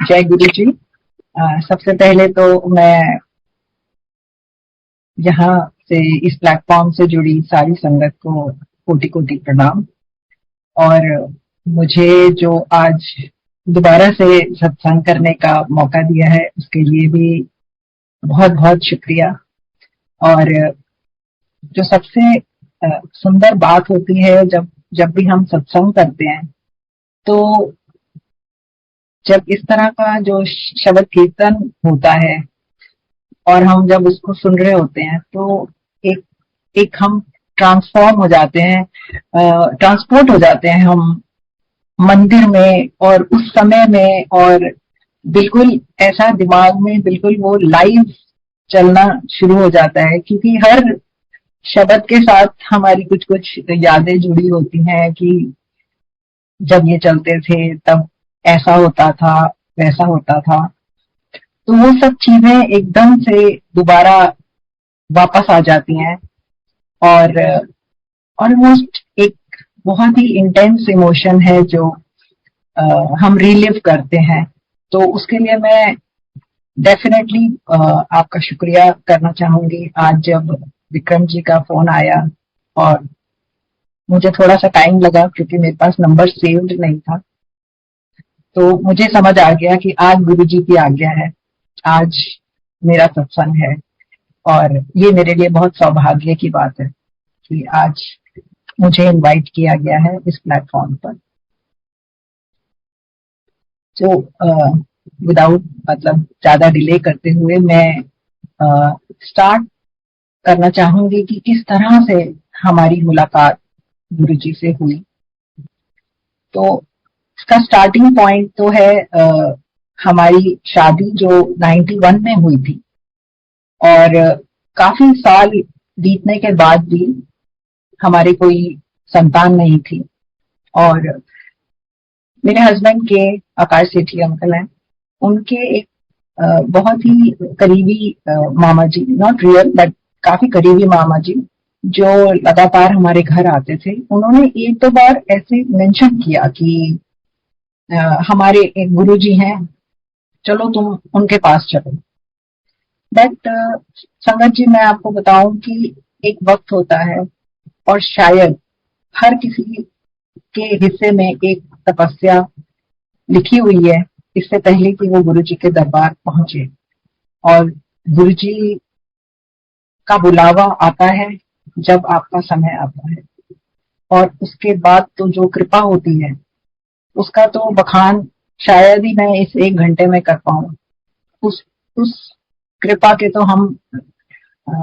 जय गुरु जी। सबसे पहले तो मैं यहाँ से इस प्लेटफॉर्म से जुड़ी सारी संगत को कोटि कोटि प्रणाम। और मुझे जो आज दोबारा से सत्संग करने का मौका दिया है उसके लिए भी बहुत बहुत शुक्रिया। और जो सबसे सुंदर बात होती है जब जब भी हम सत्संग करते हैं, तो जब इस तरह का जो शब्द कीर्तन होता है और हम जब उसको सुन रहे होते हैं, तो एक एक हम ट्रांसफॉर्म हो जाते हैं, ट्रांसपोर्ट हो जाते हैं हम मंदिर में और उस समय में। और बिल्कुल ऐसा दिमाग में बिल्कुल वो लाइव चलना शुरू हो जाता है, क्योंकि हर शब्द के साथ हमारी कुछ कुछ यादें जुड़ी होती हैं कि जब ये चलते थे तब ऐसा होता था, वैसा होता था। तो वो सब चीजें एकदम से दोबारा वापस आ जाती हैं और ऑलमोस्ट एक बहुत ही इंटेंस इमोशन है जो हम रिलिव करते हैं। तो उसके लिए मैं डेफिनेटली आपका शुक्रिया करना चाहूंगी। आज जब विक्रम जी का फोन आया और मुझे थोड़ा सा टाइम लगा क्योंकि मेरे पास नंबर सेव्ड नहीं था, तो मुझे समझ आ गया कि आज गुरु जी की आज्ञा है, आज मेरा सत्संग है। और ये मेरे लिए बहुत सौभाग्य की बात है कि आज मुझे इनवाइट किया गया है इस प्लेटफॉर्म पर। तो विदाउट मतलब ज्यादा डिले करते हुए मैं स्टार्ट करना चाहूंगी कि किस तरह से हमारी मुलाकात गुरु जी से हुई। तो इसका स्टार्टिंग पॉइंट तो है हमारी शादी जो 91 में हुई थी, और काफी साल बीतने के बाद भी हमारी कोई संतान नहीं थी। और मेरे हस्बैंड के आकाश सेठी अंकल हैं, उनके एक बहुत ही करीबी मामा जी, नॉट रियल बट काफी करीबी मामा जी, जो लगातार हमारे घर आते थे, उन्होंने एक दो बार ऐसे मेंशन किया कि हमारे एक गुरु जी हैं, चलो तुम उनके पास चलो। बट संगत जी, मैं आपको बताऊं कि एक वक्त होता है और शायद हर किसी के हिस्से में एक तपस्या लिखी हुई है इससे पहले कि वो गुरु जी के दरबार पहुंचे। और गुरु जी का बुलावा आता है जब आपका समय आता है, और उसके बाद तो जो कृपा होती है उसका तो बखान शायद ही मैं इस एक घंटे में कर पाऊं। उस कृपा के तो हम अ,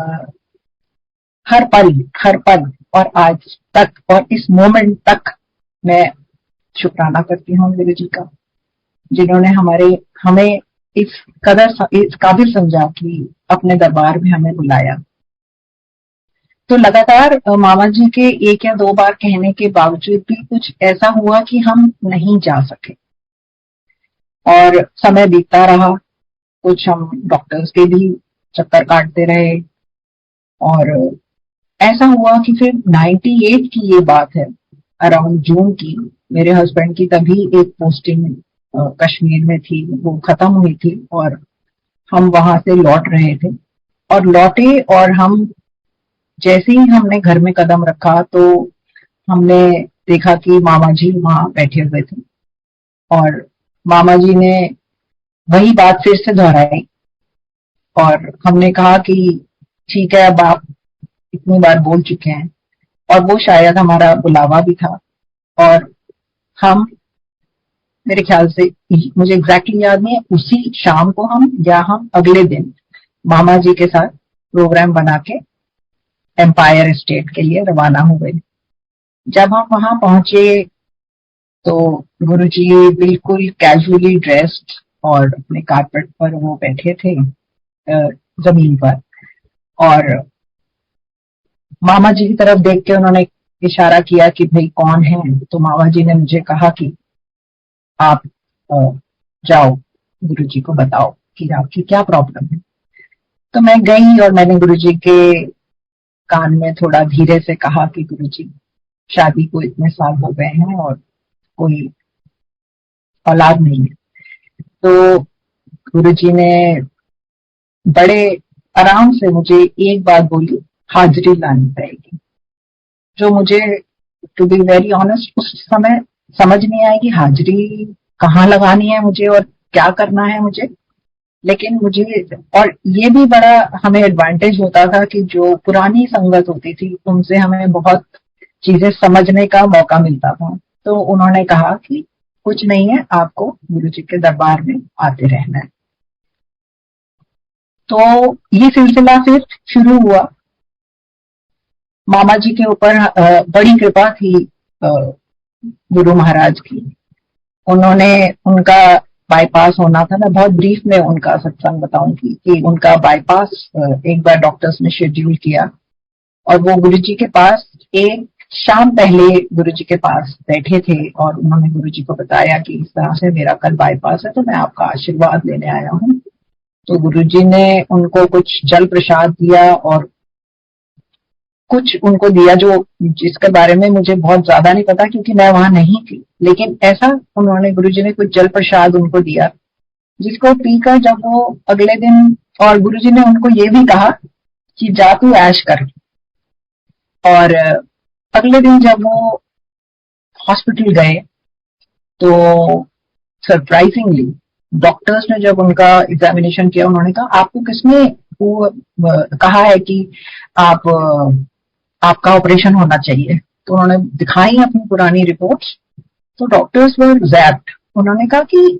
हर पल और आज तक और इस मोमेंट तक मैं शुक्राना करती हूँ गुरु जी का, जिन्होंने हमें इस काबिल समझा कि अपने दरबार में हमें बुलाया। तो लगातार मामा जी के एक या दो बार कहने के बावजूद भी कुछ ऐसा हुआ कि हम नहीं जा सके, और समय बीतता रहा। कुछ हम डॉक्टर्स के भी चक्कर काटते रहे, और ऐसा हुआ कि फिर 98 की ये बात है, अराउंड जून की, मेरे हस्बैंड की तभी एक पोस्टिंग कश्मीर में थी, वो खत्म हुई थी और हम वहां से लौट रहे थे। और लौटे और हम जैसे ही हमने घर में कदम रखा तो हमने देखा कि मामा जी वहां बैठे हुए थे, और मामा जी ने वही बात फिर से दोहराई। और हमने कहा कि ठीक है, अब आप इतनी बार बोल चुके हैं, और वो शायद हमारा बुलावा भी था। और हम, मेरे ख्याल से, मुझे एग्जैक्टली याद नहीं है उसी शाम को हम या हम अगले दिन मामा जी के साथ प्रोग्राम बना के एम्पायर स्टेट के लिए रवाना हो गए। जब हम वहां पहुंचे तो गुरुजी बिल्कुल कैजुअली ड्रेस्ड और अपने कारपेट पर वो बैठे थे, जमीन पर। और मामा जी की तरफ देख के उन्होंने इशारा किया कि भाई कौन है। तो मामा जी ने मुझे कहा कि आप जाओ, गुरु जी को बताओ कि आपकी क्या प्रॉब्लम है। तो मैं गई और मैंने गुरु जी के कान में थोड़ा धीरे से कहा कि गुरु जी, शादी को इतने साल हो गए हैं और कोई औलाद नहीं है। तो गुरुजी ने बड़े आराम से मुझे एक बात बोली, हाजिरी लानी पड़ेगी। जो मुझे टू बी वेरी ऑनेस्ट उस समय समझ नहीं आई कि हाजिरी कहाँ लगानी है मुझे और क्या करना है मुझे। लेकिन मुझे, और ये भी बड़ा हमें एडवांटेज होता था कि जो पुरानी संगत होती थी उनसे हमें बहुत चीजें समझने का मौका मिलता था। तो उन्होंने कहा कि कुछ नहीं है, आपको गुरु जी के दरबार में आते रहना है। तो ये सिलसिला फिर शुरू हुआ। मामा जी के ऊपर बड़ी कृपा थी गुरु महाराज की। उन्होंने, उनका बाईपास होना था। मैं बहुत ब्रीफ में उनका सत्संग बताऊंगी कि उनका बाईपास एक बार डॉक्टर्स ने शेड्यूल किया और वो गुरुजी के पास एक शाम पहले गुरुजी के पास बैठे थे और उन्होंने गुरुजी को बताया कि इस तरह से मेरा कल बाईपास है, तो मैं आपका आशीर्वाद लेने आया हूँ। तो गुरुजी ने उनको कुछ जल प्रसाद दिया और कुछ उनको दिया जो, जिसके बारे में मुझे बहुत ज्यादा नहीं पता क्योंकि मैं वहां नहीं थी। लेकिन ऐसा उन्होंने, गुरुजी ने कुछ जल प्रसाद उनको दिया जिसको पीकर जब वो अगले दिन, और गुरुजी ने उनको ये भी कहा कि जा तू ऐश कर। और अगले दिन जब वो हॉस्पिटल गए तो सरप्राइजिंगली डॉक्टर्स ने जब उनका एग्जामिनेशन किया, उन्होंने कहा आपको किसने वो कहा है कि आप आपका ऑपरेशन होना चाहिए। तो उन्होंने दिखाई अपनी पुरानी रिपोर्ट्स। तो डॉक्टर्स वर ज़ैप्ड। उन्होंने कहा कि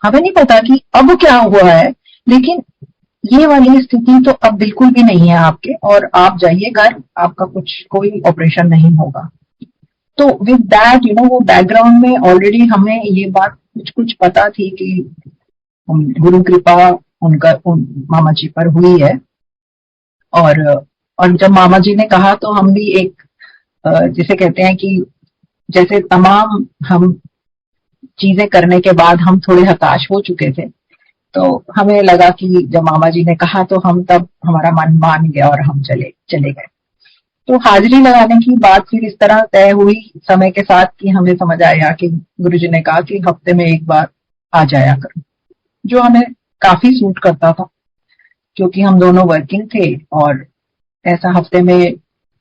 हमें नहीं पता कि अब क्या हुआ है, लेकिन ये वाली स्थिति तो अब बिल्कुल भी नहीं है आपके, और आप जाइए घर, आपका कुछ कोई ऑपरेशन नहीं होगा। तो विद दैट वो बैकग्राउंड में ऑलरेडी हमें ये बात कुछ कुछ पता थी कि गुरु कृपा मामा जी पर हुई है। और जब मामा जी ने कहा तो हम भी एक, जिसे कहते हैं कि जैसे तमाम हम चीजें करने के बाद हम थोड़े हताश हो चुके थे, तो हमें लगा कि जब मामा जी ने कहा तो हम, तब हमारा मन मान गया और हम चले गए। तो हाजिरी लगाने की बात फिर इस तरह तय हुई समय के साथ कि हमें समझ आया कि गुरुजी ने कहा कि हफ्ते में एक बार आ जाया करो, जो हमें काफी सूट करता था क्योंकि हम दोनों वर्किंग थे। और ऐसा हफ्ते में,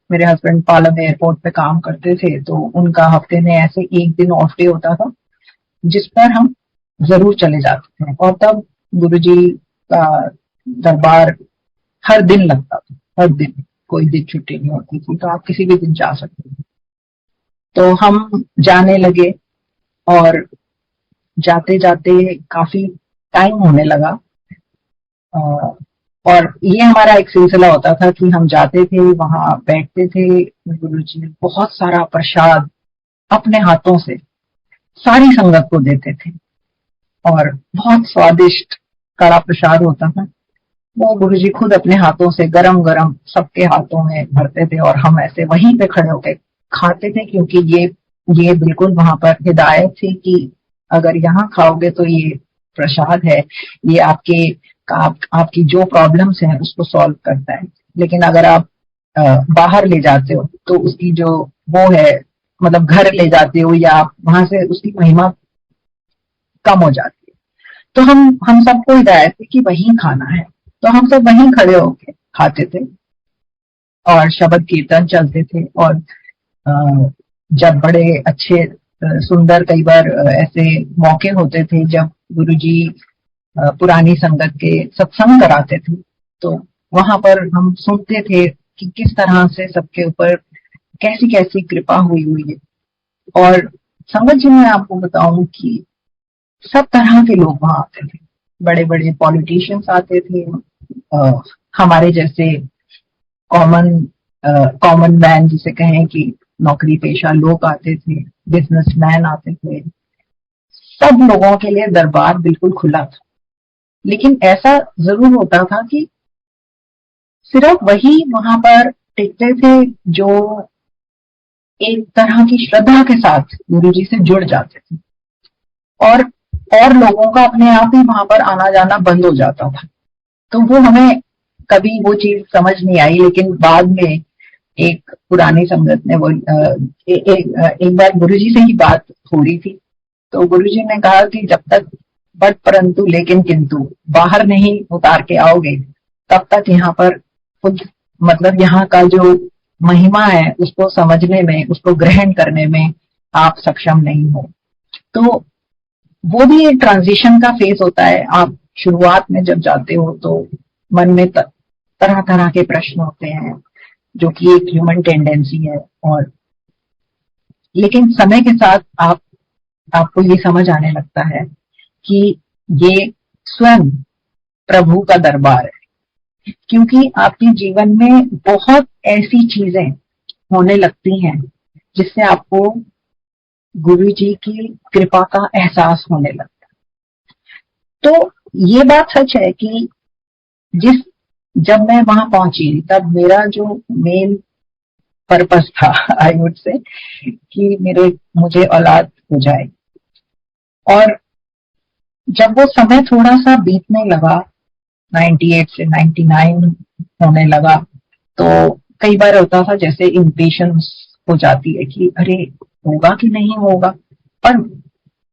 मेरे हस्बैंड पालम एयरपोर्ट पे काम करते थे, तो उनका हफ्ते में ऐसे एक दिन ऑफ डे होता था जिस पर हम जरूर चले जाते थे। और तब गुरुजी का दरबार हर दिन लगता था, हर दिन, कोई दिन छुट्टी नहीं होती थी, तो आप किसी भी दिन जा सकते थे। तो हम जाने लगे और जाते जाते काफी टाइम होने लगा। और ये हमारा एक सिलसिला होता था कि हम जाते थे, वहां बैठते थे, गुरुजी बहुत सारा प्रसाद अपने हाथों से सारी संगत को देते थे और बहुत स्वादिष्ट कड़ा प्रसाद होता था। वो गुरुजी खुद अपने हाथों से गरम गरम सबके हाथों में भरते थे और हम ऐसे वहीं पे खड़े होकर खाते थे, क्योंकि ये बिल्कुल वहां पर हिदायत थी कि अगर यहाँ खाओगे तो ये प्रसाद है, ये आपकी जो प्रॉब्लम्स हैं उसको सॉल्व करता है। लेकिन अगर आप बाहर ले जाते हो तो उसकी जो वो है, मतलब घर ले जाते हो या आप वहां से, उसकी महिमा कम हो जाती है। तो हम सबको हिदायत थी कि वहीं खाना है, तो हम सब वहीं खड़े होके खाते थे और शब्द कीर्तन चलते थे। और जब बड़े अच्छे सुंदर, कई बार ऐसे मौके होते थे जब गुरुजी पुरानी संगत के सत्संग कराते थे, तो वहां पर हम सुनते थे कि किस तरह से सबके ऊपर कैसी कैसी कृपा हुई है। और संगत जी, मैं आपको बताऊं कि सब तरह के लोग वहां आते थे। बड़े बड़े पॉलिटिशियंस आते थे, हमारे जैसे कॉमन कॉमन मैन जिसे कहें कि नौकरी पेशा लोग आते थे, बिजनेसमैन आते थे। सब लोगों के लिए दरबार बिल्कुल खुला था। लेकिन ऐसा जरूर होता था कि सिर्फ वही वहां पर टिकते थे जो एक तरह की श्रद्धा के साथ गुरु जी से जुड़ जाते थे, और लोगों का अपने आप ही वहां पर आना जाना बंद हो जाता था। तो वो हमें कभी वो चीज समझ नहीं आई। लेकिन बाद में एक पुरानी संगत ने वो एक बार गुरुजी से ही बात हो रही थी, तो गुरुजी ने कहा कि जब तक बट परंतु लेकिन किंतु बाहर नहीं उतार के आओगे तब तक यहाँ पर खुद मतलब यहाँ का जो महिमा है उसको समझने में, उसको ग्रहण करने में आप सक्षम नहीं हो। तो वो भी एक ट्रांजिशन का फेज होता है। आप शुरुआत में जब जाते हो तो मन में तरह तरह के प्रश्न होते हैं जो कि एक ह्यूमन टेंडेंसी है, और लेकिन समय के साथ आपको ये समझ आने लगता है कि ये स्वयं प्रभु का दरबार है, क्योंकि आपके जीवन में बहुत ऐसी चीजें होने लगती हैं जिससे आपको गुरु जी की कृपा का एहसास होने लगता है। तो ये बात सच है कि जब मैं वहां पहुंची तब मेरा जो मेन पर्पस था आई वुड से कि मुझे औलाद हो जाए। और जब वो समय थोड़ा सा बीतने लगा, 98 से 99 होने लगा, तो कई बार होता था जैसे इम्पेशंस हो जाती है कि अरे होगा कि नहीं होगा। पर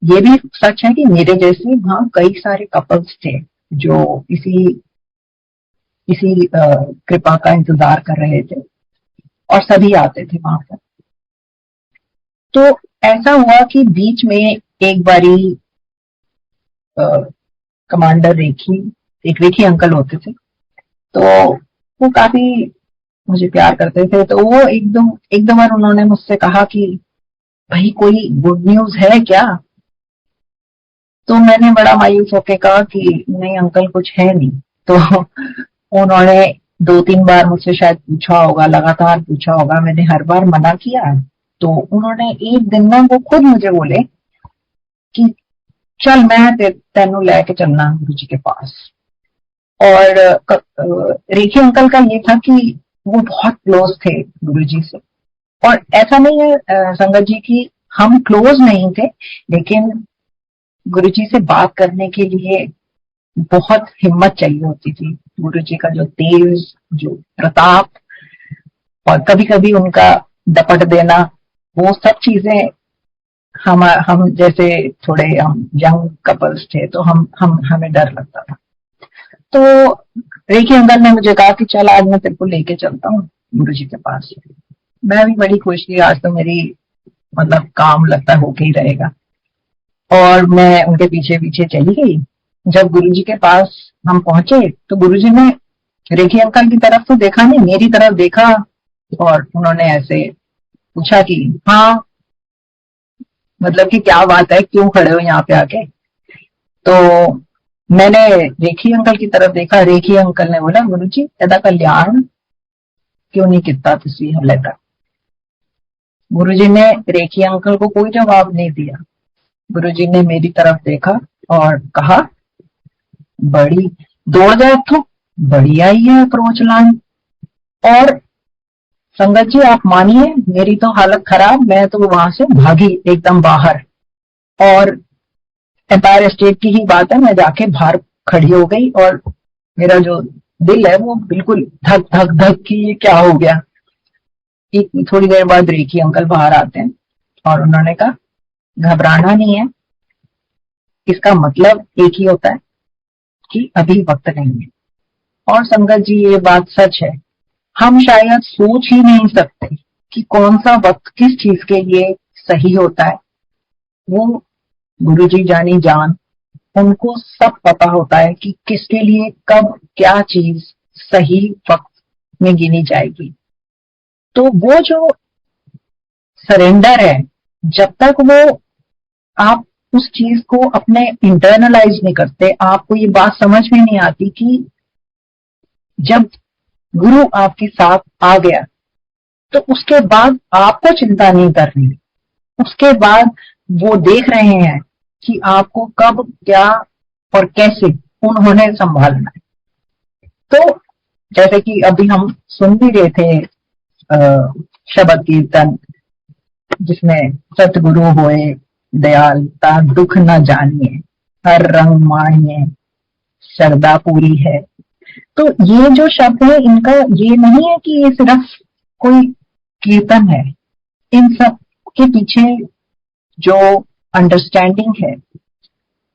ये भी सच है कि मेरे जैसे वहां कई सारे कपल्स थे जो इसी कृपा का इंतजार कर रहे थे और सभी आते थे वहां पर। तो ऐसा हुआ कि बीच में एक बारी कमांडर रेखी अंकल होते थे, तो वो काफी मुझे प्यार करते थे। तो वो एक दो बार उन्होंने मुझसे कहा कि भाई कोई गुड न्यूज है क्या? तो मैंने बड़ा मायूस होके कहा कि नहीं अंकल कुछ है नहीं। तो उन्होंने 2-3 बार मुझसे शायद पूछा होगा, लगातार पूछा होगा, मैंने हर बार मना किया। तो उन्होंने एक दिन ना वो खुद मुझे बोले कि चल मैं तेनू लेके चलना गुरु जी के पास। और रेखी अंकल का ये था कि वो बहुत क्लोज थे गुरु जी से। और ऐसा नहीं है संगत जी की हम क्लोज नहीं थे, लेकिन गुरु जी से बात करने के लिए बहुत हिम्मत चाहिए होती थी। गुरु जी का जो तेज, जो प्रताप, और कभी कभी उनका दपट देना, वो सब चीजें हम जैसे थोड़े हम यंग कपल्स थे तो हमें डर लगता था। तो रेखी अंकल ने मुझे कहा कि चल आज मैं तेरे को लेके चलता हूँ गुरु जी के पास। मैं भी बड़ी खुश थी, आज तो मेरी मतलब काम लगता होके ही रहेगा। और मैं उनके पीछे पीछे चली गई। जब गुरुजी के पास हम पहुंचे तो गुरुजी ने रेखी अंकल की तरफ तो देखा नहीं, मेरी तरफ देखा, और उन्होंने ऐसे पूछा कि हाँ मतलब कि क्या बात है, क्यों खड़े हो यहाँ पे आके? तो मैंने रेखी अंकल की तरफ देखा। रेखी अंकल ने बोला गुरुजी एदा कल्याण क्यों नहीं किता तुसी हले तक? गुरुजी ने रेखी अंकल को कोई जवाब नहीं दिया। गुरुजी ने मेरी तरफ देखा और कहा बड़ी दौड़ जाए तो बड़ी आई है अप्रोच लाइन। और संगत जी आप मानिए मेरी तो हालत खराब, मैं तो वहां से भागी एकदम बाहर। और एम्पायर स्टेट की ही बात है, मैं जाके बाहर खड़ी हो गई और मेरा जो दिल है वो बिल्कुल धक धक धक की ये क्या हो गया। थोड़ी देर बाद रेखी अंकल बाहर आते हैं और उन्होंने कहा घबराना नहीं है, इसका मतलब एक ही होता है कि अभी वक्त नहीं है। और संगत जी ये बात सच है, हम शायद सोच ही नहीं सकते कि कौन सा वक्त किस चीज के लिए सही होता है। वो गुरु जी जानी जान, उनको सब पता होता है कि किसके लिए कब क्या चीज सही वक्त में गिनी जाएगी। तो वो जो सरेंडर है, जब तक वो आप उस चीज को अपने इंटरनलाइज नहीं करते, आपको ये बात समझ में नहीं आती कि जब गुरु आपके साथ आ गया तो उसके बाद आपको चिंता नहीं करनी। उसके बाद वो देख रहे हैं कि आपको कब क्या और कैसे उन्होंने संभालना है। तो जैसे कि अभी हम सुन भी रहे थे शब्द कीर्तन जिसमें सतगुरु होए दयालता दुख न जानिए, हर रंग मानिए श्रद्धा पूरी है। तो ये जो शब्द है इनका ये नहीं है कि ये सिर्फ कोई कीर्तन है, इन सब के पीछे जो अंडरस्टैंडिंग है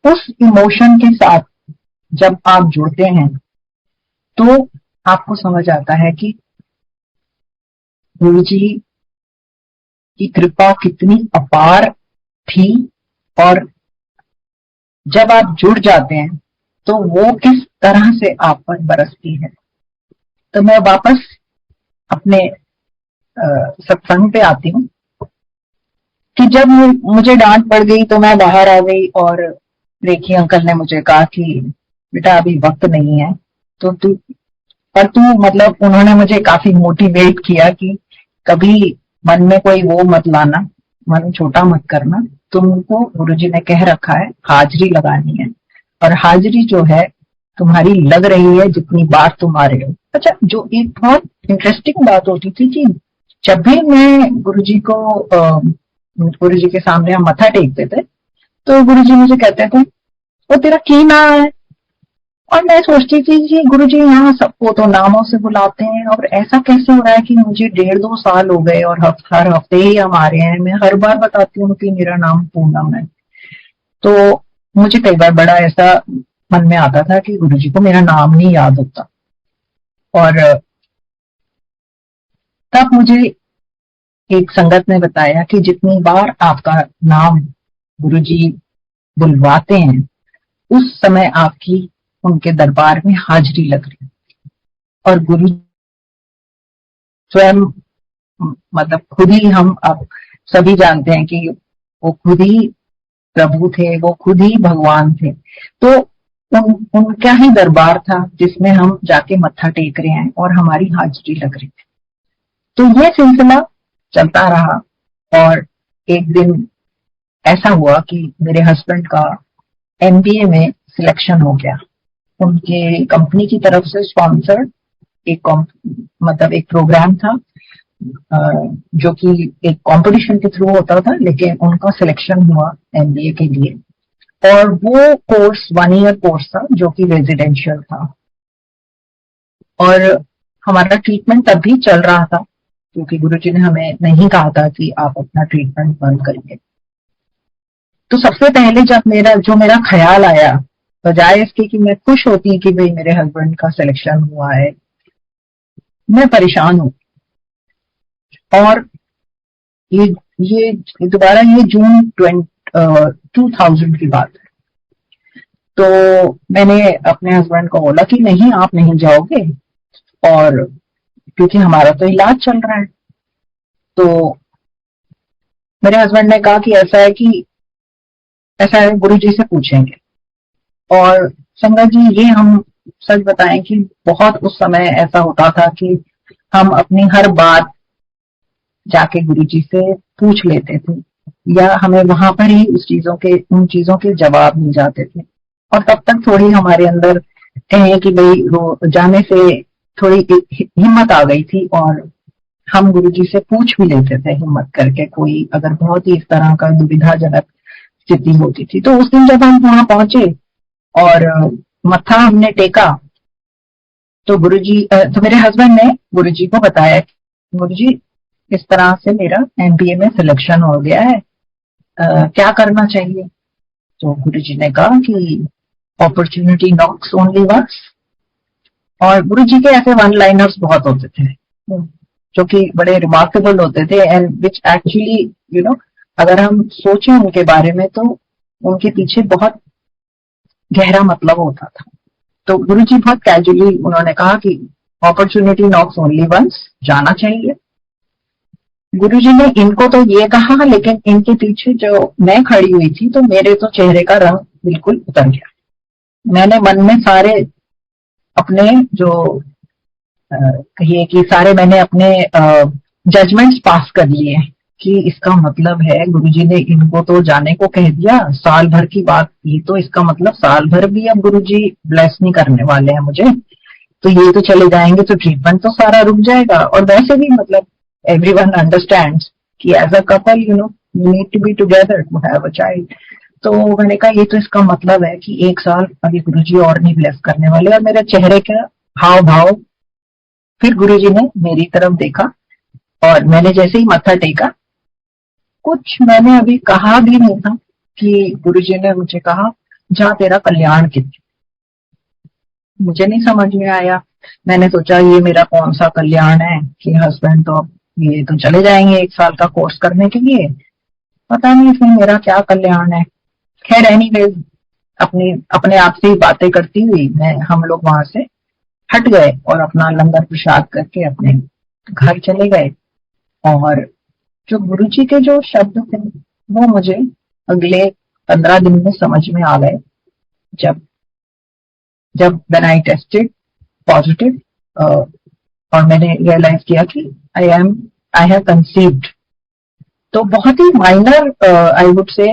उस इमोशन के साथ जब आप जुड़ते हैं तो आपको समझ आता है कि गुरु जी की कृपा कितनी अपार थी, और जब आप जुड़ जाते हैं तो वो किस तरह से आप पर बरसती है। तो मैं वापस अपने सत्संग पे आती हूँ कि जब मुझे डांट पड़ गई तो मैं बाहर आ गई, और रेखी अंकल ने मुझे कहा कि बेटा अभी वक्त नहीं है, तो तू मतलब उन्होंने मुझे काफी मोटिवेट किया कि कभी मन में कोई वो मत लाना, मन छोटा मत करना, तुमको गुरुजी ने कह रखा है हाजिरी लगानी है, और हाजिरी जो है तुम्हारी लग रही है जितनी बार तुम आ रहे हो। अच्छा, जो एक बहुत इंटरेस्टिंग बात होती थी कि जब भी मैं गुरुजी के सामने हम मत्था टेकते थे तो गुरुजी मुझे कहते थे वो तेरा की ना है, और मैं सोचती थी कि गुरुजी यहाँ सबको तो नामों से बुलाते हैं, और ऐसा कैसे हो रहा है कि मुझे 1.5-2 साल हो गए और हर हफ्ते ही हम आ रहे हैं, मैं हर बार बताती हूँ कि मेरा नाम पूनम है। तो मुझे कई बार बड़ा ऐसा मन में आता था कि गुरुजी को मेरा नाम नहीं याद होता, और तब मुझे एक संगत ने बताया कि जितनी बार आपका नाम गुरुजी बुलवाते हैं उस समय आपकी उनके दरबार में हाजिरी लग रही है, और गुरु स्वयं मतलब खुद ही, हम अब सभी जानते हैं कि वो खुद ही प्रभु थे, वो खुद ही भगवान थे। तो उनका ही दरबार था जिसमें हम जाके मत्था टेक रहे हैं और हमारी हाजिरी लग रही है। तो ये सिलसिला चलता रहा, और एक दिन ऐसा हुआ कि मेरे हस्बैंड का एमबीए में सिलेक्शन हो गया। उनके कंपनी की तरफ से स्पॉन्सर्ड एक प्रोग्राम था, जो कि एक कंपटीशन के थ्रू होता था, लेकिन उनका सिलेक्शन हुआ एमबीए के लिए, और वो कोर्स 1 ईयर कोर्स था जो कि रेजिडेंशियल था, और हमारा ट्रीटमेंट तब भी चल रहा था क्योंकि गुरुजी ने हमें नहीं कहा था कि आप अपना ट्रीटमेंट बंद करिए। तो सबसे पहले जब मेरा ख्याल आया, बजाय इसके कि मैं खुश होती कि भाई मेरे हस्बैंड का सिलेक्शन हुआ है, मैं परेशान हूं। और ये दोबारा ये जून 2000 की बात है। तो मैंने अपने हस्बैंड को बोला कि नहीं, आप नहीं जाओगे, और क्योंकि हमारा तो इलाज चल रहा है। तो मेरे हस्बैंड ने कहा कि ऐसा है गुरुजी से पूछेंगे। और संगत जी, ये हम सच बताएं कि बहुत उस समय ऐसा होता था कि हम अपनी हर बात जाके गुरुजी से पूछ लेते थे, या हमें वहां पर ही उन चीजों के जवाब मिल जाते थे, और तब तक थोड़ी हमारे अंदर कहें कि भाई जाने से थोड़ी हिम्मत आ गई थी, और हम गुरुजी से पूछ भी लेते थे हिम्मत करके, कोई अगर बहुत ही इस तरह का दुविधाजनक स्थिति होती थी। तो उस दिन जब हम वहां पहुंचे और मत्था हमने टेका, तो मेरे हस्बैंड ने गुरुजी को बताया, गुरुजी इस तरह से मेरा एमबीए में सिलेक्शन हो गया है, क्या करना चाहिए। तो गुरुजी ने कहा कि अपॉर्चुनिटी नॉक्स ओनली वंस। और गुरुजी के ऐसे वन लाइनर्स बहुत होते थे जो कि बड़े रिमार्केबल होते थे, एंड विच एक्चुअली अगर हम सोचें उनके बारे में तो उनके पीछे बहुत गहरा मतलब होता था। तो गुरुजी बहुत कैजुअली उन्होंने कहा कि अपॉर्चुनिटी नॉक्स ओनली वंस, जाना चाहिए। गुरुजी ने इनको तो ये कहा, लेकिन इनके पीछे जो मैं खड़ी हुई थी तो मेरे तो चेहरे का रंग बिल्कुल उतर गया। मैंने मन में सारे अपने जो कहिए कि सारे मैंने अपने जजमेंट्स पास कर लिए कि इसका मतलब है गुरुजी ने इनको तो जाने को कह दिया, साल भर की बात थी, तो इसका मतलब साल भर भी अब गुरुजी ब्लेस नहीं करने वाले हैं मुझे, तो ये तो चले जाएंगे तो ट्रीटमेंट तो सारा रुक जाएगा। और वैसे भी मतलब एवरीवन अंडरस्टैंड्स कि as a couple you need to be together to have a child. तो मैंने कहा ये तो इसका मतलब है कि 1 साल अभी गुरुजी और नहीं ब्लेस करने वाले। और मेरे चेहरे का हाव भाव, फिर गुरुजी ने मेरी तरफ देखा, और मैंने जैसे ही मत्था टेका, कुछ मैंने अभी कहा भी नहीं था कि गुरुजी ने मुझे कहा जहाँ तेरा कल्याण कितना। मुझे नहीं समझ में आया। मैंने सोचा ये मेरा कौन सा कल्याण है कि हस्बैंड तो अब ये तो चले जाएंगे 1 साल का कोर्स करने के लिए, पता नहीं इसमें मेरा क्या कल्याण है। खैर एनीवेज, अपनी अपने आप से ही बातें करती हुई हम लोग वहां से हट गए और अपना लंगर प्रसाद करके अपने घर चले गए। और जो गुरुजी के जो शब्द थे वो मुझे अगले 15 दिन में समझ में आ गए। जब जब व्हेन आई टेस्टेड पॉजिटिव और मैंने रियलाइज किया कि आई हैव कंसीव्ड। तो बहुत ही माइनर आई वुड से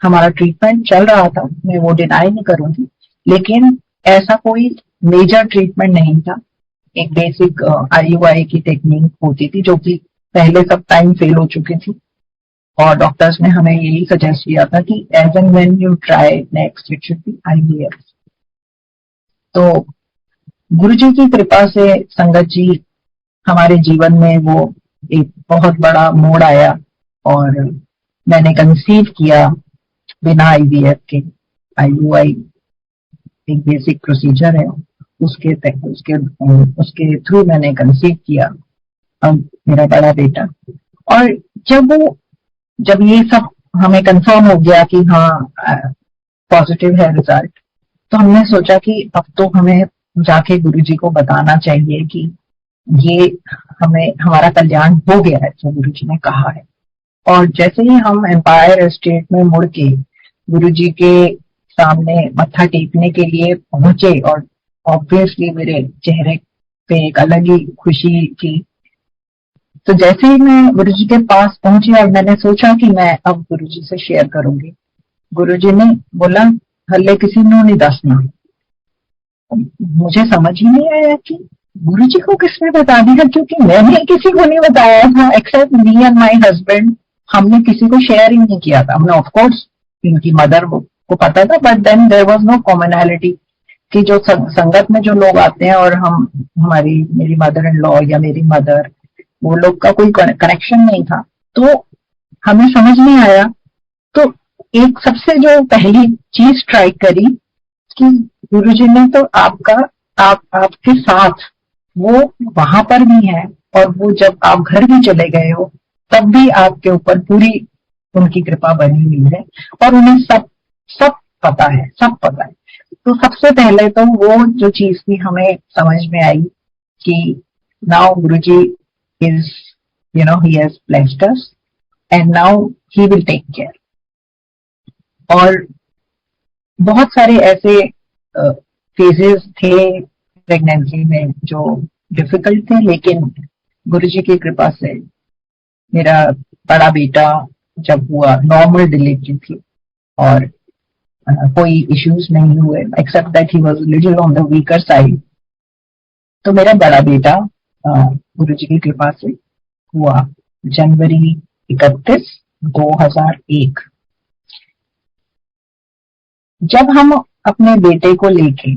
हमारा ट्रीटमेंट चल रहा था, मैं वो डिनाई नहीं करूंगी, लेकिन ऐसा कोई मेजर ट्रीटमेंट नहीं था। एक बेसिक IUI की टेक्निक होती थी जो कि पहले सब टाइम फेल हो चुकी थी, और डॉक्टर्स ने हमें यही सजेस्ट किया था कि as and when you try next it should be IVF। तो गुरु जी की कृपा से संगत जी हमारे जीवन में वो एक बहुत बड़ा मोड़ आया और मैंने कंसीव किया बिना IVF के। IUI एक बेसिक प्रोसीजर है, उसके उसके उसके थ्रू मैंने कंसीव किया अब मेरा बड़ा बेटा। और जब ये सब हमें कंफर्म हो गया कि हाँ पॉजिटिव है रिजल्ट, तो हमने सोचा कि अब तो हमें जाके गुरुजी को बताना चाहिए कि ये हमारा कल्याण हो गया है जो गुरुजी ने कहा है। और जैसे ही हम एम्पायर स्टेट में मुड़ के गुरुजी के सामने मत्था टेकने के लिए पहुंचे, और ऑब्वियसली मेरे चेहरे पे एक अलग ही खुशी थी। तो जैसे ही मैं गुरुजी के पास पहुंची और मैंने सोचा कि मैं अब गुरुजी से शेयर करूंगी, गुरुजी ने बोला हल्ले किसी ने नहीं दसना। मुझे समझ ही नहीं आया कि गुरुजी को किसने बता दिया, क्योंकि मैंने किसी को नहीं बताया था except me and my husband. हमने किसी को शेयर ही नहीं किया था। हमने ऑफकोर्स इनकी मदर को पता था, but then there was no commonality कि जो संगत में जो लोग आते हैं और मेरी मदर इन लॉ या मेरी मदर, वो लोग का कोई कनेक्शन नहीं था। तो हमें समझ नहीं आया। तो एक सबसे जो पहली चीज स्ट्राइक करी कि गुरुजी ने तो आपके साथ वो वहां पर भी है, और वो जब आप घर भी चले गए हो तब भी आपके ऊपर पूरी उनकी कृपा बनी हुई है, और उन्हें सब पता है, सब पता है। तो सबसे पहले तो वो जो चीज थी हमें समझ में आई कि now Guruji is he has blessed us and now he will take care। और बहुत सारे ऐसे फेजेस थे प्रेगनेंसी में जो डिफिकल्ट थे, लेकिन गुरुजी की कृपा से मेरा बड़ा बेटा जब हुआ, नॉर्मल डिलीवरी थी और कोई इश्यूज नहीं हुए except that he was little on the weaker side. तो मेरा बड़ा बेटा गुरुजी की कृपा से हुआ जनवरी 31, 2001। जब हम अपने बेटे को लेके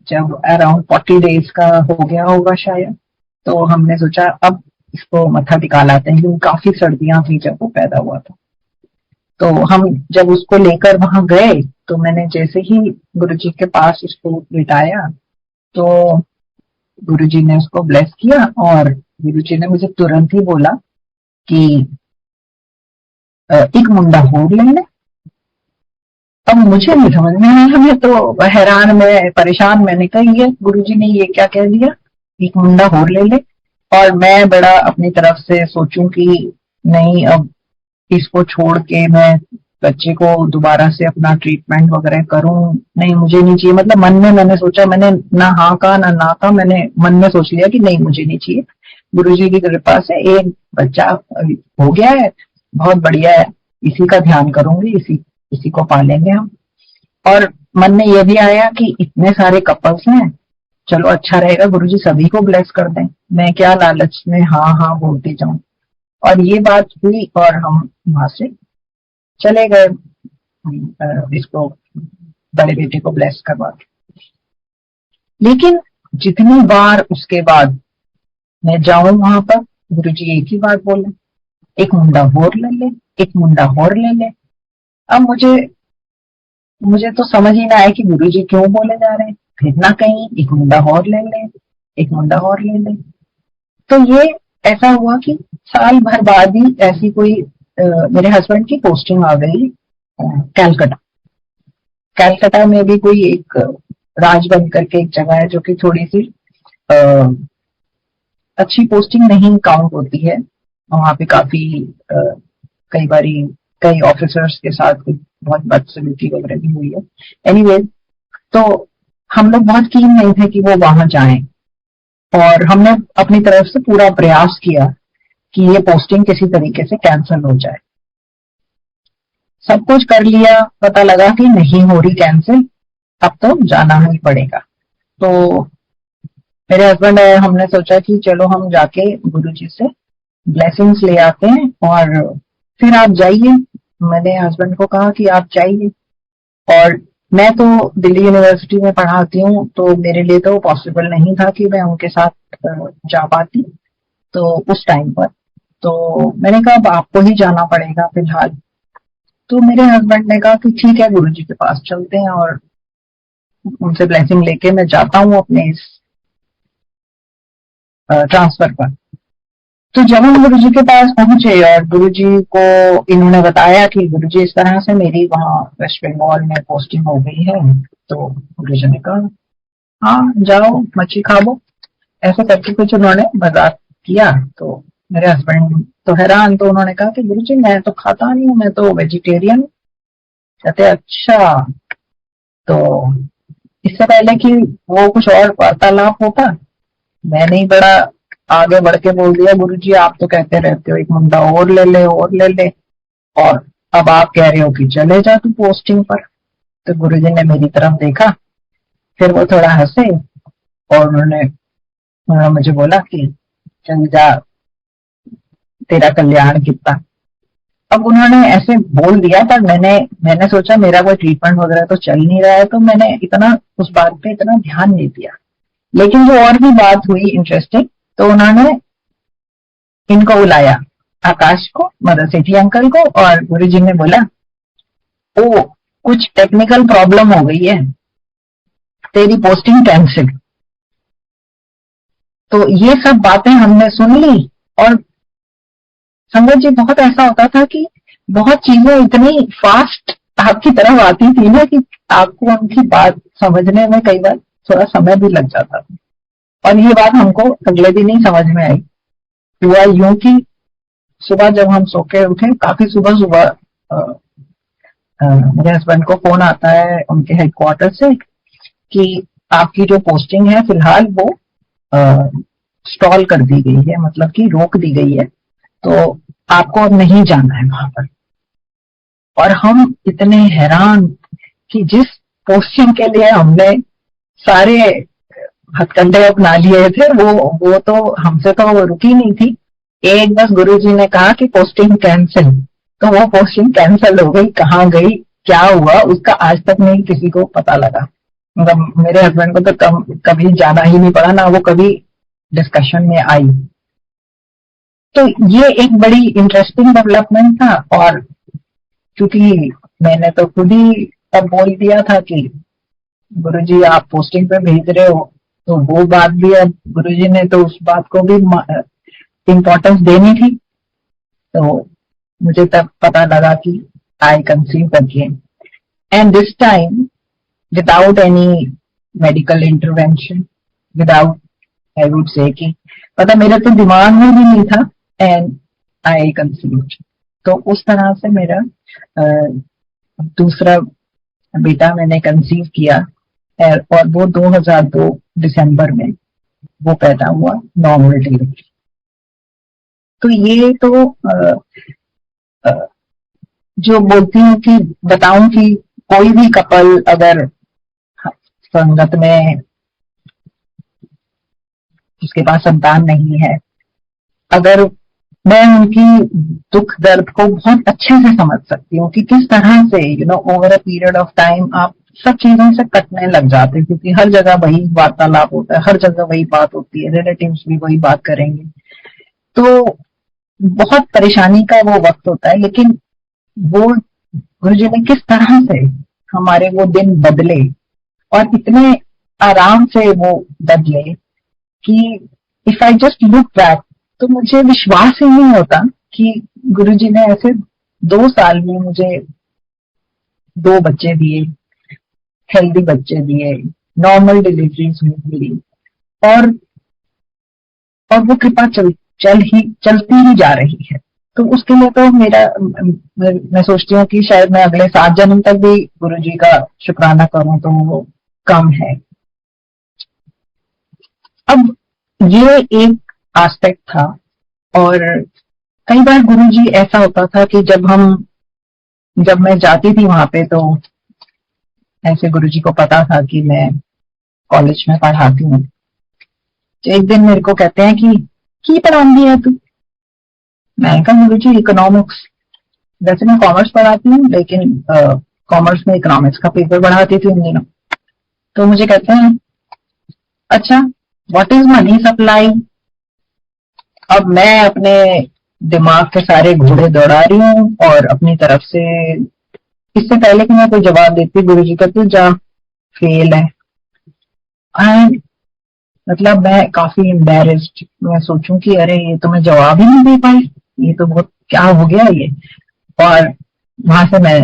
जब अराउंड 40 डेज का हो गया होगा शायद, तो हमने सोचा अब इसको मत्था टिका लाते हैं, क्योंकि काफी सर्दियां थी जब वो पैदा हुआ था। तो हम जब उसको लेकर वहां गए तो मैंने जैसे ही गुरुजी के पास उसको बिठाया तो गुरुजी ने उसको ब्लेस किया, और गुरुजी ने मुझे तुरंत ही बोला कि एक मुंडा होर ले ले। अब मुझे नहीं समझ में आया, मैं तो हैरान, मैं परेशान, मैंने कहा ये गुरुजी ने ये क्या कह दिया, एक मुंडा होर ले ले। और मैं बड़ा अपनी तरफ से सोचूं कि नहीं अब इसको छोड़ के मैं बच्चे को दोबारा से अपना ट्रीटमेंट वगैरह करूं, नहीं मुझे नहीं चाहिए। मतलब मन में मैंने सोचा, मैंने ना हाँ का ना का, मैंने मन में सोच लिया कि नहीं मुझे नहीं चाहिए। गुरुजी की कृपा से एक बच्चा हो गया है, बहुत बढ़िया है, इसी का ध्यान करूंगी, इसी को पालेंगे हम। और मन में यह भी आया कि इतने सारे कपल्स हैं, चलो अच्छा रहेगा गुरुजी सभी को ब्लेस कर दें, मैं क्या लालच में हाँ हाँ बोलती जाऊं। और ये बात हुई और हम वहां से चले गए इसको बड़े बेटे को ब्लेस करवा के। लेकिन जितनी बार उसके बाद मैं जाऊं वहां पर, गुरुजी एक ही बात बोले, एक मुंडा होर ले ले, एक मुंडा होर ले ले। अब मुझे मुझे तो समझ ही ना आया कि गुरुजी क्यों बोले जा रहे हैं। फिर ना कहीं एक मुंडा और ले ले, एक मुंडा और ले ले। तो ये ऐसा हुआ कि साल भर बाद ही ऐसी कोई मेरे हस्बैंड की पोस्टिंग आ गई कैलकाटा। कैलकाटा में भी कोई एक राजबंद करके एक जगह है जो कि थोड़ी सी अ, अच्छी पोस्टिंग नहीं काउंट होती है। वहां पे काफी कई बारी कई ऑफिसर्स के साथ कोई बहुत बदसलूकी वगैरह भी हुई है। एनीवे, तो हम लोग बहुत कीन नहीं थे कि वो वहां जाएं, और हमने अपनी तरफ से पूरा प्रयास किया कि ये पोस्टिंग किसी तरीके से कैंसिल हो जाए। सब कुछ कर लिया, पता लगा कि नहीं हो रही कैंसिल, अब तो जाना ही पड़ेगा। तो मेरे हस्बैंड है, हमने सोचा कि चलो हम जाके गुरुजी से ब्लेसिंग्स ले आते हैं और फिर आप जाइए। मैंने हस्बैंड को कहा कि आप जाइए, और मैं तो दिल्ली यूनिवर्सिटी में पढ़ाती हूँ, तो मेरे लिए तो पॉसिबल नहीं था कि मैं उनके साथ जा पाती तो उस टाइम पर। तो मैंने कहा अब आपको ही जाना पड़ेगा फिलहाल। तो मेरे हस्बैंड ने कहा कि ठीक है, गुरुजी के पास चलते हैं और उनसे ब्लेसिंग लेके मैं जाता हूँ अपने इस ट्रांसफर पर। तो जब हम गुरुजी के पास पहुंचे और गुरुजी को इन्होंने बताया कि गुरुजी इस तरह से मेरी वहां वेस्ट बंगाल में पोस्टिंग हो गई है, तो गुरुजी ने कहा हाँ जाओ मच्छी खाओ, ऐसे करके कुछ उन्होंने मजाक किया। तो मेरे हस्बैंड तो हैरान, तो उन्होंने कहा कि गुरुजी मैं तो खाता नहीं हूँ, मैं तो वेजिटेरियन। कहते अच्छा। तो इससे पहले कि वो कुछ और वार्तालाप होता, मैंने ही बड़ा आगे बढ़ के बोल दिया, गुरुजी आप तो कहते रहते हो एक मुंडा और ले ले और ले ले, और अब आप कह रहे हो कि चले जा तू पोस्टिंग पर। तो गुरुजी ने मेरी तरफ देखा, फिर वो थोड़ा हंसे और उन्होंने मुझे बोला कि चल जा, तेरा कल्याण कितना। अब उन्होंने ऐसे बोल दिया, पर मैंने सोचा मेरा कोई ट्रीटमेंट वगैरह तो चल नहीं रहा है, तो मैंने इतना उस बात पे इतना ध्यान नहीं दिया। लेकिन जो और भी बात हुई इंटरेस्टिंग, तो उन्होंने इनको बुलाया, आकाश को, मदर सेठी अंकल को, और गुरुजी ने बोला ओ कुछ टेक्निकल प्रॉब्लम हो गई है, तेरी पोस्टिंग कैंसिल। तो ये सब बातें हमने सुन ली। और संगत जी, बहुत ऐसा होता था कि बहुत चीजें इतनी फास्ट आपकी तरफ आती थी ना कि आपको उनकी बात समझने में कई बार थोड़ा समय भी लग जाता था। और ये बात हमको अगले दिन ही समझ में आई। हुआ यूं कि सुबह जब हम सो के उठे, काफी सुबह सुबह मेरे हस्बैंड को फोन आता है उनके हेडक्वार्टर से कि आपकी जो पोस्टिंग है फिलहाल वो स्टॉल कर दी गई है, मतलब कि रोक दी गई है, तो आपको अब नहीं जाना है वहां पर। और हम इतने हैरान कि जिस पोस्टिंग के लिए हमने सारे हथकंडे अपना लिए थे, वो तो हमसे तो वो रुकी नहीं थी। एक बस गुरुजी ने कहा कि पोस्टिंग कैंसिल, तो वो पोस्टिंग कैंसिल हो गई। कहाँ गई, क्या हुआ, उसका आज तक नहीं किसी को पता लगा। मतलब मेरे हस्बैंड को तो कभी जाना ही नहीं पड़ा, ना वो कभी डिस्कशन में आई। तो ये एक बड़ी इंटरेस्टिंग डेवलपमेंट था। और क्योंकि मैंने तो खुद ही तब बोल दिया था कि गुरुजी आप पोस्टिंग पे भेज रहे हो, तो वो बात भी अब गुरुजी ने तो उस बात को भी इम्पोर्टेंस देनी थी। तो मुझे तब पता लगा कि I conceive again, and this time without any medical intervention, without, I would say कि पता मेरे तो दिमाग में भी नहीं था, एंड आई कंसीव। तो उस तरह से मेरा दूसरा बेटा मैंने कंसीव किया, और वो 2002 दिसंबर में वो पैदा हुआ नॉर्मल डिलीवरी। तो ये तो जो बोलती हूँ कि बताऊं कि कोई भी कपल अगर संगत में उसके पास संतान नहीं है, अगर मैं उनकी दुख दर्द को बहुत अच्छे से समझ सकती हूँ कि किस तरह से over a period of time आप सब चीजों से कटने लग जाते हैं, क्योंकि हर जगह वही वार्तालाप होता है, हर जगह वही बात होती है, रिलेटिव्स भी वही बात करेंगे। तो बहुत परेशानी का वो वक्त होता है। लेकिन वो गुरुजी ने किस तरह से हमारे वो दिन बदले और इतने आराम से वो बदले कि if I just look back तो मुझे विश्वास ही नहीं होता कि गुरुजी ने ऐसे 2 साल में मुझे 2 बच्चे दिए, हेल्दी बच्चे दिए, नॉर्मल डिलीवरीज हुई मेरी, और और वो कृपा चलती ही जा रही है। तो उसके लिए तो मैं सोचती हूँ कि शायद मैं अगले 7 जन्म तक भी गुरुजी का शुक्राना करूं तो वो कम है। अब ये एक एस्पेक्ट था। और कई बार गुरुजी ऐसा होता था कि जब मैं जाती थी वहां पे, तो ऐसे गुरुजी को पता था कि मैं कॉलेज में पढ़ाती हूँ। तो एक दिन मेरे को कहते हैं कि पढ़ाती है तू? मैंने कहा गुरुजी इकोनॉमिक्स। वैसे मैं कॉमर्स पढ़ाती हूँ, लेकिन कॉमर्स में इकोनॉमिक्स का पेपर पढ़ाती थी उन दिनों। तो मुझे कहते हैं अच्छा, व्हाट इज मनी सप्लाई? अब मैं अपने दिमाग के सारे घोड़े दौड़ा रही हूँ और अपनी तरफ से, इससे पहले कि मैं कोई जवाब देती, गुरुजी कहते जा फेल है। एंड मतलब मैं काफी एम्बेरेस्ड, मैं सोचूं कि अरे ये तो मैं जवाब ही नहीं दे पाई, ये तो बहुत क्या हो गया ये। और वहां से मैं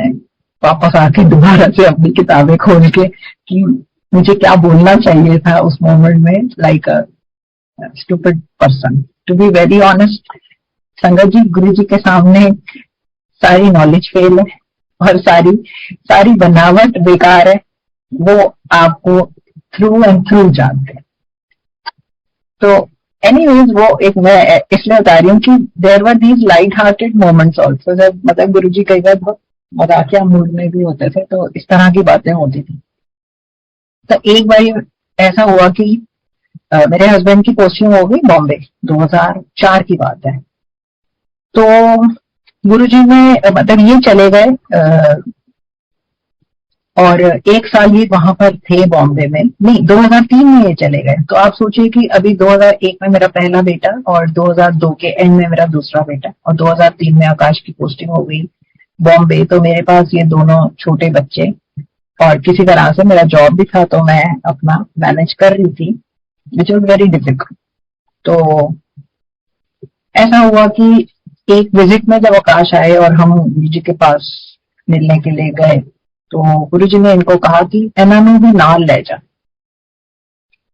वापस आके दोबारा से अपनी किताबें खोल के कि मुझे क्या बोलना चाहिए था उस मोमेंट में, like a stupid person. To be very honest Sangat ji, गुरु जी के सामने सारी नॉलेज फेल है और सारी बनावट बेकार है। वो आपको थ्रू एंड थ्रू जानते हैं। तो एनीवेज वो एक, मैं इसलिए बता रही हूँ कि there were these light hearted moments also, जब मतलब गुरुजी कई बार बहुत मजाकिया मूड में भी होते थे, तो इस तरह की बातें होती थी। तो एक बार ऐसा हुआ कि मेरे हस्बैंड की पोस्टिंग हो गई बॉम्बे, 2004 की बात है। तो गुरुजी ने मतलब ये चले गए और 1 साल ये वहां पर थे बॉम्बे में, नहीं 2003 में ये चले गए। तो आप सोचिए कि अभी 2001 में मेरा पहला बेटा और 2002 के एंड में मेरा दूसरा बेटा और 2003 में आकाश की पोस्टिंग हो गई बॉम्बे। तो मेरे पास ये दोनों छोटे बच्चे और किसी तरह से मेरा जॉब भी था, तो मैं अपना मैनेज कर रही थी, विच वॉज वेरी डिफिकल्ट। तो ऐसा हुआ कि एक विजिट में जब आकाश आए और हम गुरु जी के पास मिलने के लिए गए, तो गुरु जी ने इनको कहा कि एनानू भी नाल ले जा।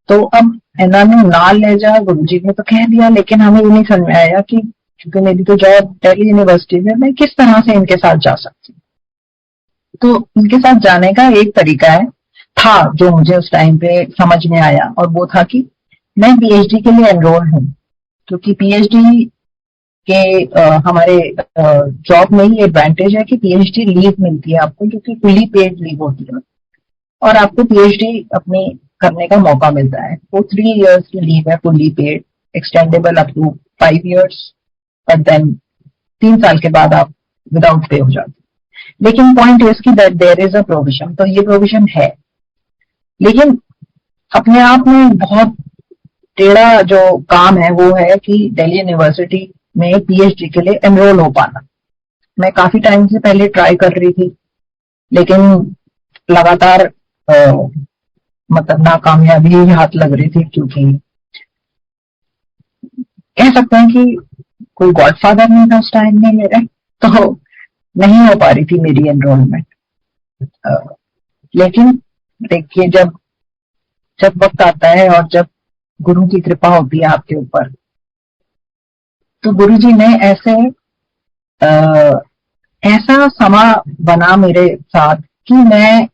तो अब एनानू नाल ले जा गुरु जी ने तो कह दिया, लेकिन हमें ये नहीं समझ में आया कि क्योंकि मेरी तो जॉब दिल्ली यूनिवर्सिटी में, मैं किस तरह से इनके साथ जा सकती हूँ। तो इनके साथ जाने का एक तरीका था जो मुझे उस टाइम पे समझ में आया, और वो था कि मैं पीएचडी के लिए एनरोल हूँ, क्योंकि पीएचडी के हमारे जॉब में ही एडवांटेज है कि पीएचडी लीव मिलती है आपको, जो कि फुली पेड लीव होती है, और आपको पीएचडी अपनी करने का मौका मिलता है। वो 3 इयर्स की लीव है, fully paid, extendable up to 5 years, और देन 3 साल के बाद आप विदाउट पे हो जाते। लेकिन पॉइंट इज की that there is a provision, तो ये प्रोविजन है, लेकिन अपने आप में बहुत टेढ़ा जो काम है वो है कि दिल्ली यूनिवर्सिटी में पीएचडी के लिए एनरोल हो पाना। मैं काफी टाइम से पहले ट्राई कर रही थी, लेकिन लगातार मतलब नाकामयाबी ही हाथ लग रही थी, क्योंकि कह सकते हैं कि कोई गॉडफादर नहीं था उस टाइम में मेरे, तो नहीं हो पा रही थी मेरी एनरोलमेंट। लेकिन देखिए, जब वक्त आता है और जब गुरु की कृपा होती है आपके ऊपर, तो गुरु जी ने ऐसा समा बना मेरे साथ कि मैं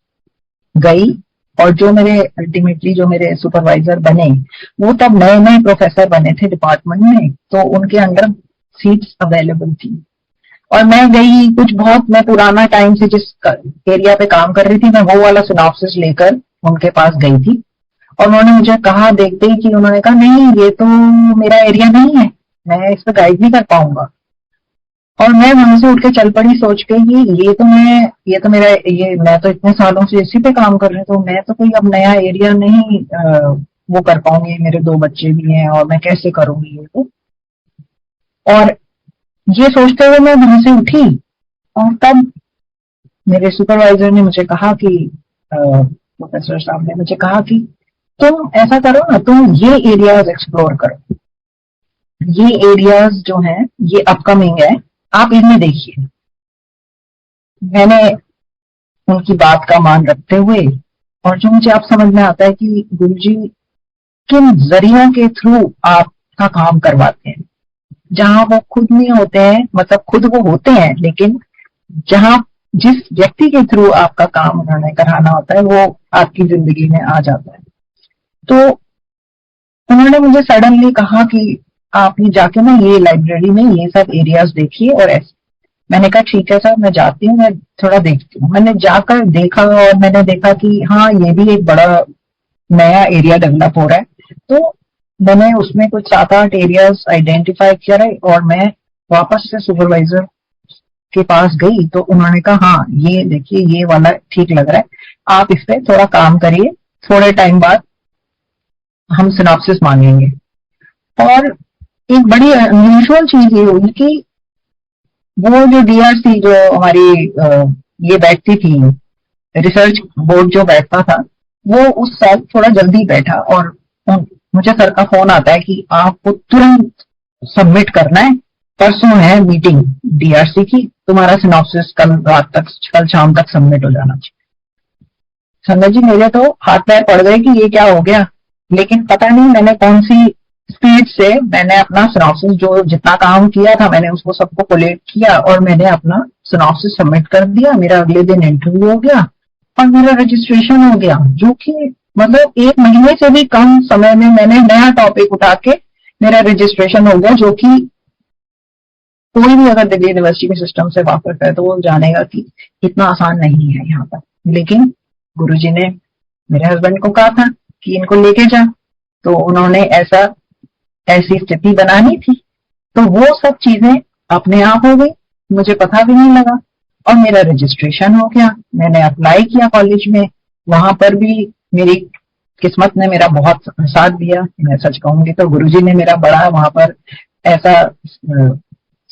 गई, और जो मेरे अल्टीमेटली जो मेरे सुपरवाइजर बने, वो तब नए नए प्रोफेसर बने थे डिपार्टमेंट में, तो उनके अंडर सीट्स अवेलेबल थी। और मैं गई, कुछ बहुत मैं पुराना टाइम से जिस एरिया पे काम कर रही थी, मैं वो वाला सिनॉप्सिस लेकर उनके पास गई थी, और उन्होंने मुझे कहा, देखते ही कि उन्होंने कहा नहीं ये तो मेरा एरिया नहीं है, मैं इस पर गाइड नहीं कर पाऊंगा। और मैं वहां से उठ के चल पड़ी सोच के कि मैं तो इतने सालों से इसी पे काम कर रही हूँ, तो मैं तो कोई अब नया एरिया नहीं वो कर पाऊंगी, मेरे 2 बच्चे भी हैं और मैं कैसे करूंगी ये तो। और ये सोचते हुए मैं वहां से उठी, और तब मेरे सुपरवाइजर ने मुझे कहा कि प्रोफेसर साहब ने मुझे कहा कि तुम ऐसा करो ना, तुम ये एरियाज एक्सप्लोर करो, ये एरियाज जो हैं ये अपकमिंग है, आप इनमें देखिए। मैंने उनकी बात का मान रखते हुए, और जो मुझे अब समझ में आता है कि गुरुजी किन जरियों के थ्रू आपका काम करवाते हैं, जहां वो खुद नहीं होते हैं, मतलब खुद वो होते हैं, लेकिन जहां जिस व्यक्ति के थ्रू आपका काम उन्होंने कराना होता है वो आपकी जिंदगी में आ जाता है। तो उन्होंने मुझे सडनली कहा कि आप ये जाके ना ये लाइब्रेरी में ये सब एरियाज देखिए और ऐसे। मैंने कहा ठीक है सर, मैं जाती हूँ, मैं थोड़ा देखती हूँ। मैंने जाकर देखा और मैंने देखा कि हाँ, ये भी एक बड़ा नया एरिया डेवलप हो रहा है। तो मैंने उसमें कुछ 7-8 एरियाज आइडेंटिफाई करे और मैं वापस से सुपरवाइजर के पास गई तो उन्होंने कहा हाँ, ये देखिए ये वाला ठीक लग रहा है, आप इस पे थोड़ा काम करिए, थोड़े टाइम बाद हम सिनॉप्सिस मांगेंगे। और एक बड़ी अनयूजुअल चीज ये हुई कि वो जो डीआरसी जो हमारी ये बैठती थी, रिसर्च बोर्ड जो बैठता था, वो उस साल थोड़ा जल्दी बैठा और मुझे सर का फोन आता है कि आपको तुरंत सबमिट करना है, परसों है मीटिंग डीआरसी की, तुम्हारा सिनॉप्सिस कल रात तक, कल शाम तक सबमिट हो जाना चाहिए। संगत जी, मेरे तो हाथ पैर पड़ गए कि ये क्या हो गया। लेकिन पता नहीं मैंने कौन सी स्पीड से मैंने अपना सिनॉप्सिस, जो जितना काम किया था मैंने उसको सबको कोलेक्ट किया और मैंने अपना सिनॉप्सिस सबमिट कर दिया। मेरा अगले दिन इंटरव्यू हो गया और मेरा रजिस्ट्रेशन हो गया, जो कि मतलब 1 महीने से भी कम समय में मैंने नया टॉपिक उठा के मेरा रजिस्ट्रेशन हो गया। जो कि कोई भी अगर दिल्ली यूनिवर्सिटी के सिस्टम से वाकिफ है तो वो जानेगा कि इतना आसान नहीं है यहाँ पर। लेकिन गुरुजी ने मेरे हस्बैंड को कहा था कि इनको लेके जा, तो उन्होंने ऐसी स्थिति बनानी थी, तो वो सब चीजें अपने आप हो गई, मुझे पता भी नहीं लगा और मेरा रजिस्ट्रेशन हो गया। मैंने अप्लाई किया कॉलेज में, वहां पर भी मेरी किस्मत ने मेरा बहुत साथ दिया। मैं सच कहूंगी तो गुरुजी ने मेरा बड़ा वहां पर ऐसा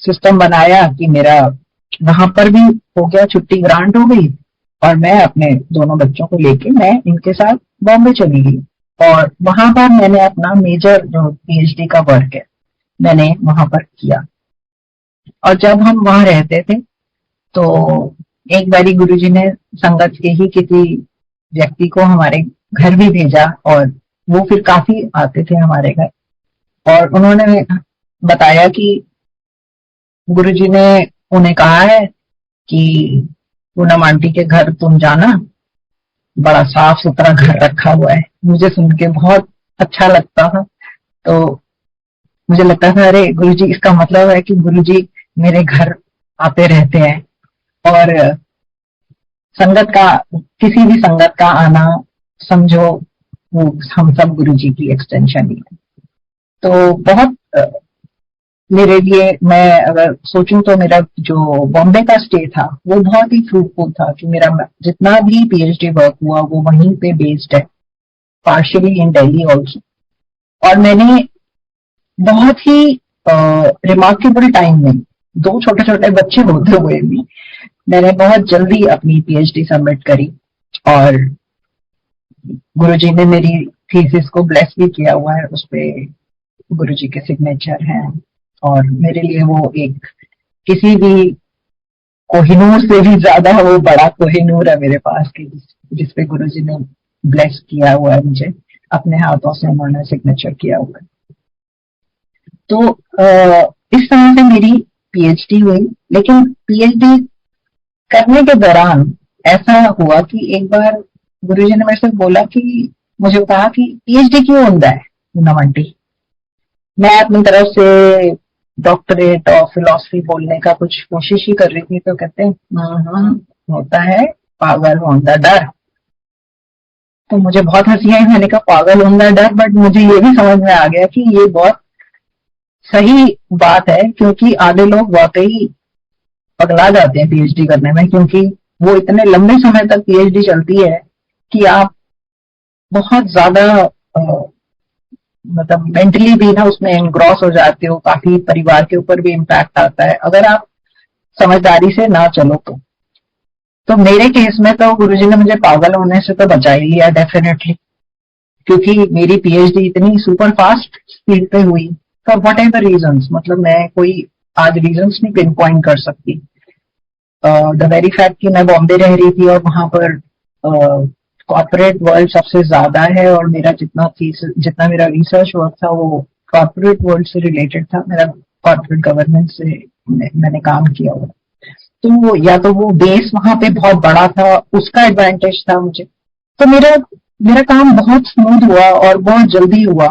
सिस्टम बनाया कि मेरा वहां पर भी हो गया, छुट्टी ग्रांट हो गई और मैं अपने दोनों बच्चों को लेके मैं इनके साथ बॉम्बे चली गई। और वहां पर मैंने अपना मेजर जो पीएचडी का वर्क है मैंने वहां पर किया। और जब हम वहां रहते थे तो एक बारी गुरुजी ने संगत के ही किसी व्यक्ति को हमारे घर भी भेजा और वो फिर काफी आते थे हमारे घर, और उन्होंने बताया कि गुरुजी ने उन्हें कहा है कि पूनम आंटी के घर तुम जाना, बड़ा साफ सुथरा घर रखा हुआ है। मुझे सुन के बहुत अच्छा लगता था। तो मुझे लगता था अरे गुरुजी, इसका मतलब है कि गुरुजी मेरे घर आते रहते हैं और संगत का, किसी भी संगत का आना समझो वो हम सब गुरुजी की एक्सटेंशन ही है। तो बहुत मेरे लिए, मैं अगर सोचूं तो मेरा जो बॉम्बे का स्टे था वो बहुत ही फ्रूटफुल था कि मेरा जितना भी पीएचडी वर्क हुआ वो वहीं पे बेस्ड है, पार्शियली इन दिल्ली ऑल्सो। और मैंने बहुत ही रिमार्केबल टाइम में, 2 छोटे छोटे बच्चे होते हुए भी मैंने बहुत जल्दी अपनी पीएचडी सबमिट करी और गुरुजी ने मेरी थीसिस को ब्लेस भी किया हुआ है, उसपे गुरुजी के सिग्नेचर हैं। और मेरे लिए वो एक किसी भी कोहिनूर से भी ज्यादा वो बड़ा कोहिनूर है मेरे पास की, जिसपे गुरुजी ने ब्लेस किया हुआ है मुझे, अपने हाथों से उन्होंने सिग्नेचर किया हुआ है। तो इस तरह से मेरी पीएचडी हुई। लेकिन पीएचडी करने के दौरान ऐसा हुआ कि एक बार गुरुजी ने मेरे से बोला कि, मुझे कहा कि पीएचडी क्यों होता है पूनम आंटी। मैं अपनी तरफ से डॉक्टरेट और फिलॉसफी बोलने का कुछ कोशिश ही कर रही थी, तो कहते हैं होता है पागल होने डर। तो मुझे बहुत हंसी आई, मैंने कहा पागल होने डर, बट मुझे ये भी समझ में आ गया कि ये बहुत सही बात है, क्योंकि आधे लोग वाकई पगला जाते हैं पीएचडी करने में, क्योंकि वो इतने लंबे समय तक पीएचडी चलती है कि आप बहुत ज्यादा मतलब मेंटली भी ना उसमें एनग्रॉस हो जाते हो, काफी परिवार के ऊपर भी इम्पैक्ट आता है अगर आप समझदारी से ना चलो तो। तो मेरे केस में तो गुरुजी ने मुझे पागल होने से तो बचा ही लिया डेफिनेटली, क्योंकि मेरी पीएचडी इतनी सुपर फास्ट स्पीड पे हुई फॉर वट एवर रीजन। मतलब मैं कोई आज रीजन नहीं पिन पॉइंट कर सकती। द वेरी फैक्ट कि मैं बॉम्बे रह रही थी और वहां पर कॉर्पोरेट वर्ल्ड सबसे ज्यादा है, और मेरा जितना मेरा रिसर्च वर्क था वो कॉर्पोरेट वर्ल्ड से रिलेटेड था। मेरा कॉर्पोरेट गवर्नेंस से मैंने काम किया हुआ। तो या तो वो बेस वहां पे बहुत बड़ा था, उसका एडवांटेज था मुझे। तो मेरा मेरा काम बहुत स्मूथ हुआ और बहुत जल्दी हुआ।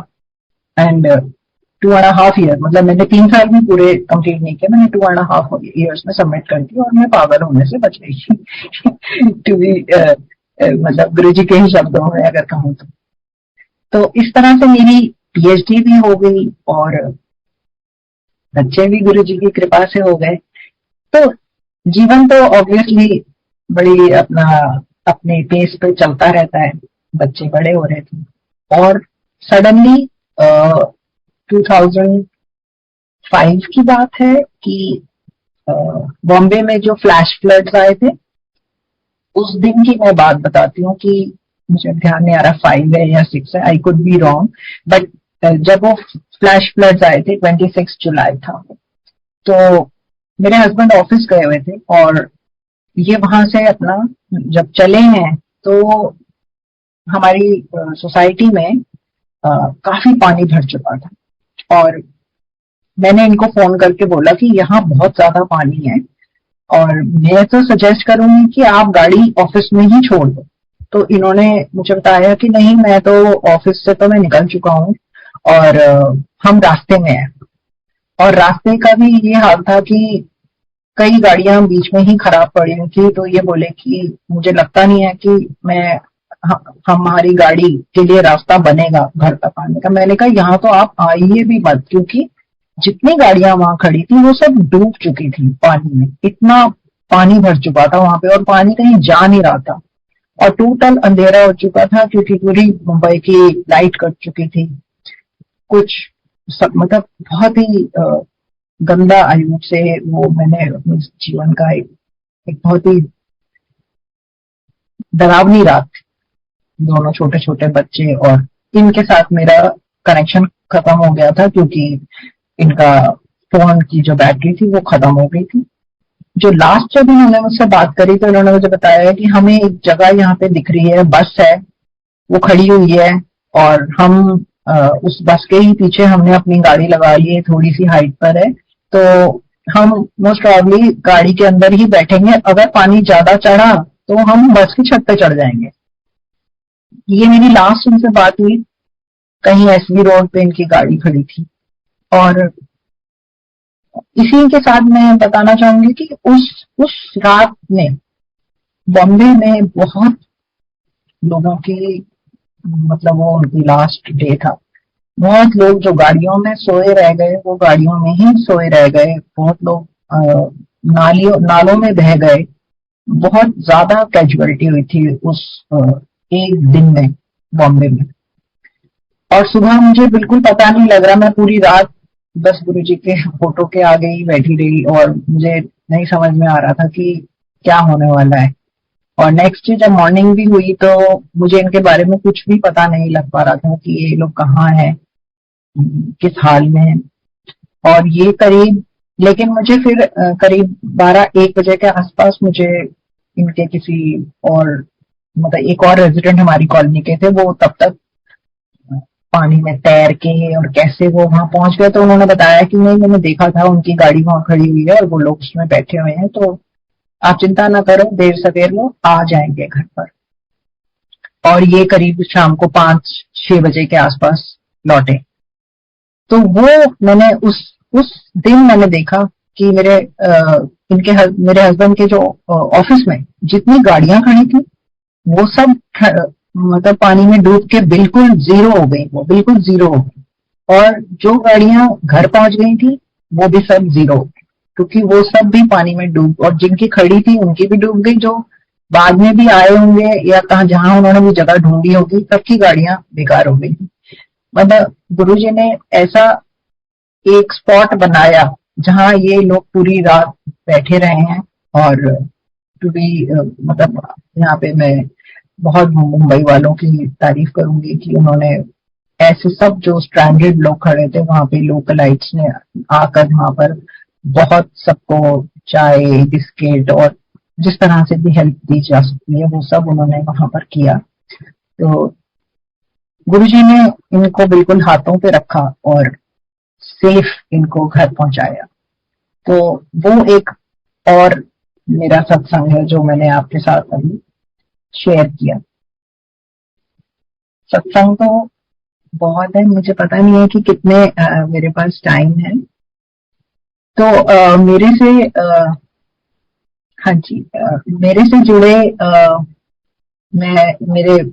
एंड 2.5 ईयर, मतलब मैंने 3 साल भी पूरे कंप्लीट नहीं किया, मैंने 2.5 ईयर्स में सबमिट कर दी और मैं पागल होने से बच गई टू बी मतलब गुरुजी के ही शब्दों में अगर कहूँ तो इस तरह से मेरी पीएचडी भी हो गई और बच्चे भी गुरुजी की कृपा से हो गए। तो जीवन तो ऑब्वियसली बड़ी अपने पेस पे चलता रहता है। बच्चे बड़े हो रहे थे और सडनली 2005 की बात है कि बॉम्बे में जो फ्लैश फ्लड्स आए थे, उस दिन की मैं बात बताती हूँ कि मुझे ध्यान नहीं आ रहा 5 है या 6 है, I could be wrong, but जब वो फ्लैश फ्लड्स आए थे 26 जुलाई था। तो मेरे हस्बैंड ऑफिस गए हुए थे और ये वहां से अपना जब चले हैं तो हमारी सोसाइटी में काफी पानी भर चुका था। और मैंने इनको फोन करके बोला कि यहाँ बहुत ज्यादा पानी है और मैं तो सजेस्ट करूंगी कि आप गाड़ी ऑफिस में ही छोड़ दो। तो इन्होंने मुझे बताया कि नहीं, मैं तो ऑफिस से तो मैं निकल चुका हूँ और हम रास्ते में हैं। और रास्ते का भी ये हाल था कि कई गाड़ियां बीच में ही खराब पड़ी हुई थी। तो ये बोले कि मुझे लगता नहीं है कि हमारी गाड़ी के लिए रास्ता बनेगा घर तक आने का। मैंने कहा यहाँ तो आप आइए भी मत, क्योंकि जितनी गाड़ियां वहां खड़ी थी वो सब डूब चुकी थी पानी में। इतना पानी भर चुका था वहां पे और पानी कहीं जा नहीं रहा था और टोटल अंधेरा हो चुका था क्योंकि पूरी मुंबई की लाइट कट चुकी थी। कुछ मतलब बहुत ही गंदा आयु से वो मैंने अपने जीवन का एक बहुत ही डरावनी रात। दोनों छोटे छोटे बच्चे और इनके साथ मेरा कनेक्शन खत्म हो गया था क्योंकि इनका फोन की जो बैटरी थी वो खत्म हो गई थी। जो लास्ट जब इन्होंने मुझसे बात करी तो इन्होंने मुझे बताया कि हमें एक जगह यहाँ पे दिख रही है, बस है, वो खड़ी हुई है और हम उस बस के ही पीछे हमने अपनी गाड़ी लगा ली है, थोड़ी सी हाइट पर है। तो हम मोस्ट प्रॉब्ली गाड़ी के अंदर ही बैठेंगे, अगर पानी ज्यादा चढ़ा तो हम बस की छत पे चढ़ जाएंगे। ये मेरी लास्ट उनसे बात हुई। कहीं एसबी रोड पे इनकी गाड़ी खड़ी थी। और इसी के साथ मैं बताना चाहूंगी कि उस रात में बॉम्बे में बहुत लोगों की, मतलब वो उनकी लास्ट डे था। बहुत लोग जो गाड़ियों में सोए रह गए वो गाड़ियों में ही सोए रह गए। बहुत लोग नालों में बह गए। बहुत ज्यादा कैजुअलिटी हुई थी उस एक दिन में बॉम्बे में। और सुबह मुझे बिल्कुल पता नहीं लग रहा, मैं पूरी रात बस गुरुजी के फोटो के आगे ही बैठी रही और मुझे नहीं समझ में आ रहा था कि क्या होने वाला है। और नेक्स्ट डे जब मॉर्निंग भी हुई तो मुझे इनके बारे में कुछ भी पता नहीं लग पा रहा था कि ये लोग कहाँ हैं, किस हाल में हैं। और ये करीब, लेकिन मुझे फिर करीब 12-1 बजे के आसपास मुझे इनके किसी और, मतलब एक और रेजिडेंट हमारी कॉलोनी के थे, वो तब तक पानी में तैर के और कैसे वो वहां पहुंच गए। तो उन्होंने बताया कि नहीं, मैंने देखा था उनकी गाड़ी वहां खड़ी हुई है और वो लोग उसमें बैठे हुए हैं, तो आप चिंता ना करो, देर सवेर वो आ जाएंगे घर पर। और ये करीब शाम को 5-6 बजे के आसपास लौटे। तो वो मैंने उस दिन मैंने देखा कि मेरे हस्बैंड के जो ऑफिस में जितनी गाड़ियां खड़ी थी वो सब मतलब पानी में डूब के बिल्कुल जीरो हो गई, वो बिल्कुल जीरो हो गई। और जो गाड़ियां घर पहुंच गई थी वो भी सब जीरो हो गई, क्योंकि वो सब भी पानी में डूब, और जिनकी खड़ी थी उनकी भी डूब गई, जो बाद में भी आए होंगे या कहा जहां उन्होंने भी जगह ढूंढी होगी, सबकी गाड़ियां बेकार हो गई। मतलब गुरुजी ने ऐसा एक स्पॉट बनाया जहां ये लोग पूरी रात बैठे रहे हैं और टू बी मतलब यहाँ पे मैं बहुत मुंबई वालों की तारीफ करूंगी कि उन्होंने ऐसे सब जो स्ट्रैंडेड लोग खड़े थे वहां पे लोकलाइट्स ने आकर वहां पर बहुत सबको चाय बिस्किट और जिस तरह से भी हेल्प दी जा सकती है वो सब उन्होंने वहां पर किया। तो गुरुजी ने इनको बिल्कुल हाथों पे रखा और सेफ इनको घर पहुंचाया। तो वो एक और मेरा सत्संग है जो मैंने आपके साथ अभी शेयर किया। सत्संग तो बहुत है, मुझे पता नहीं है कि कितने मेरे पास टाइम है। तो मेरे से हाँ जी, मेरे से जुड़े मेरे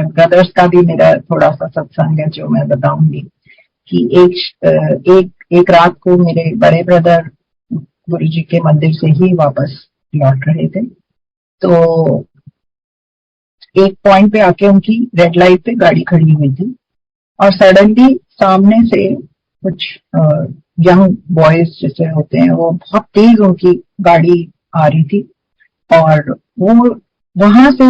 ब्रदर्स का भी मेरा थोड़ा सा सत्संग है जो मैं बताऊंगी कि एक रात को मेरे बड़े ब्रदर गुरुजी के मंदिर से ही वापस लौट रहे थे। तो एक पॉइंट पे आके उनकी रेड लाइट पे गाड़ी खड़ी हुई थी और सडनली सामने से कुछ यंग बॉयज जैसे होते हैं वो बहुत तेज उनकी गाड़ी आ रही थी और वो वहां से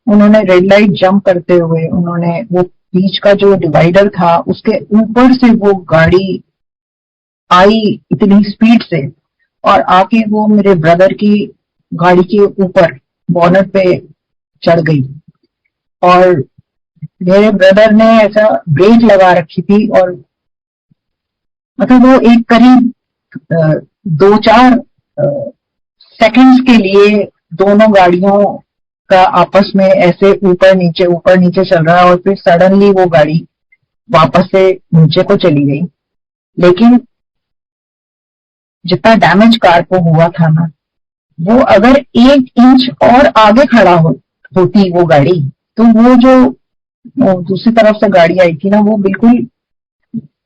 उन्होंने रेड लाइट जंप करते हुए उन्होंने वो बीच का जो डिवाइडर था उसके ऊपर से वो गाड़ी आई इतनी स्पीड से और आके वो मेरे ब्रदर की गाड़ी के ऊपर बॉनट पे चढ़ गई और मेरे ब्रदर ने ऐसा ब्रेक लगा रखी थी और मतलब वो एक करीब 2-4 सेकंड्स के लिए दोनों गाड़ियों का आपस में ऐसे ऊपर नीचे चल रहा है और फिर सडनली वो गाड़ी वापस से नीचे को चली गई। लेकिन जितना डैमेज कार को हुआ था ना, वो अगर 1 इंच और आगे खड़ा होती वो गाड़ी तो वो जो दूसरी तरफ से गाड़ी आई थी ना वो बिल्कुल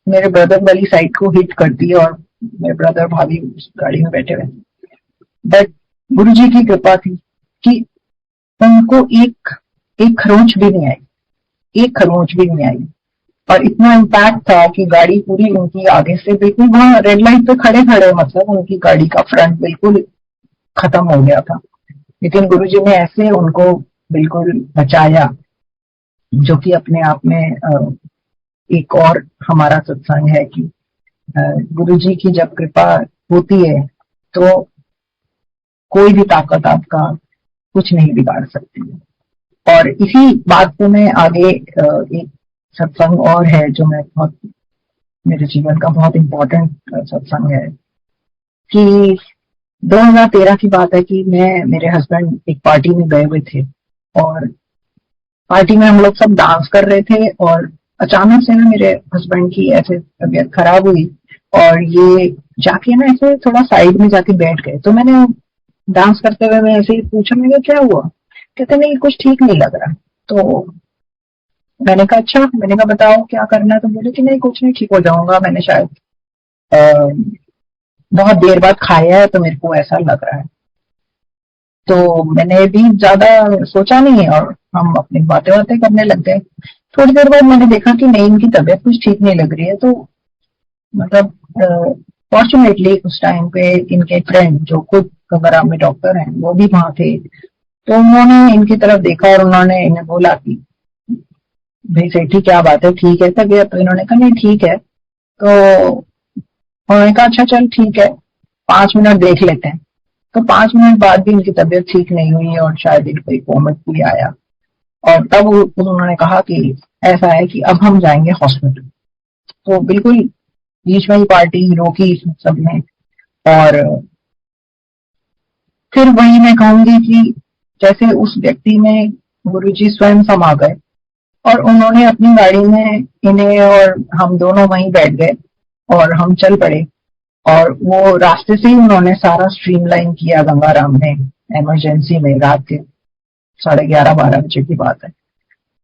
मेरे ब्रदर वाली साइड को हिट करती और मेरे ब्रदर भाभी उस गाड़ी में बैठे हुए। बट गुरु जी की कृपा थी कि उनको एक खरोंच भी नहीं आई और इतना इम्पैक्ट था कि गाड़ी पूरी उनकी आगे से बिल्कुल वहां रेड लाइट पे खड़े मतलब उनकी गाड़ी का फ्रंट बिल्कुल खत्म हो गया था। लेकिन गुरुजी ने ऐसे उनको बिल्कुल बचाया जो कि अपने आप में एक और हमारा सत्संग है कि गुरुजी की जब कृपा होती है तो कोई भी ताकत आपका कुछ नहीं बिगाड़ सकती है। और इसी बात को मैं आगे एक सत्संग और है जो मैं बहुत मेरे जीवन का बहुत इम्पोर्टेंट सत्संग है कि 2013 की बात है कि मेरे हस्बैंड एक पार्टी में गए हुए थे और पार्टी में हम लोग सब डांस कर रहे थे और अचानक से ना मेरे हस्बैंड की ऐसे तबीयत खराब हुई और ये जाके ना ऐसे थोड़ा साइड में जाके बैठ गए। तो मैंने डांस करते हुए मैं ऐसे ही पूछा, मैंने क्या हुआ? कहते नहीं कुछ ठीक नहीं लग रहा। तो मैंने कहा अच्छा, मैंने कहा बताओ क्या करना है? तो बोले कि नहीं कुछ नहीं, ठीक हो जाऊंगा, मैंने शायद बहुत देर बाद खाया है तो मेरे को ऐसा लग रहा है। तो मैंने भी ज्यादा सोचा नहीं और हम अपनी बातें करने लग गए। थोड़ी देर बाद मैंने देखा कि नहीं इनकी तबीयत कुछ ठीक नहीं लग रही है। तो मतलब फॉर्चुनेटली उस टाइम पे इनके फ्रेंड जो खुद गंगाराम में डॉक्टर हैं वो भी वहां थे। तो उन्होंने इनकी तरफ देखा और उन्होंने इन्हें बोला कि भाई सेठी क्या बात है, ठीक है तबीयत? तो इन्होंने कहा नहीं ठीक है। तो उन्होंने कहा अच्छा चल ठीक है 5 मिनट देख लेते हैं। तो 5 मिनट बाद भी इनकी तबीयत ठीक नहीं हुई और शायद इनको एक वोमिट भी आया और तब उन्होंने कहा कि ऐसा है कि अब हम जाएंगे हॉस्पिटल। तो बिल्कुल बीच में ही पार्टी रोकी सबने और फिर वही मैं कहूंगी कि जैसे उस व्यक्ति में गुरुजी स्वयं समा गए और उन्होंने अपनी गाड़ी में इन्हें और हम दोनों वहीं बैठ गए और हम चल पड़े और वो रास्ते से ही उन्होंने सारा स्ट्रीमलाइन किया गंगाराम में इमरजेंसी में। रात के 11:30-12 बजे की बात है।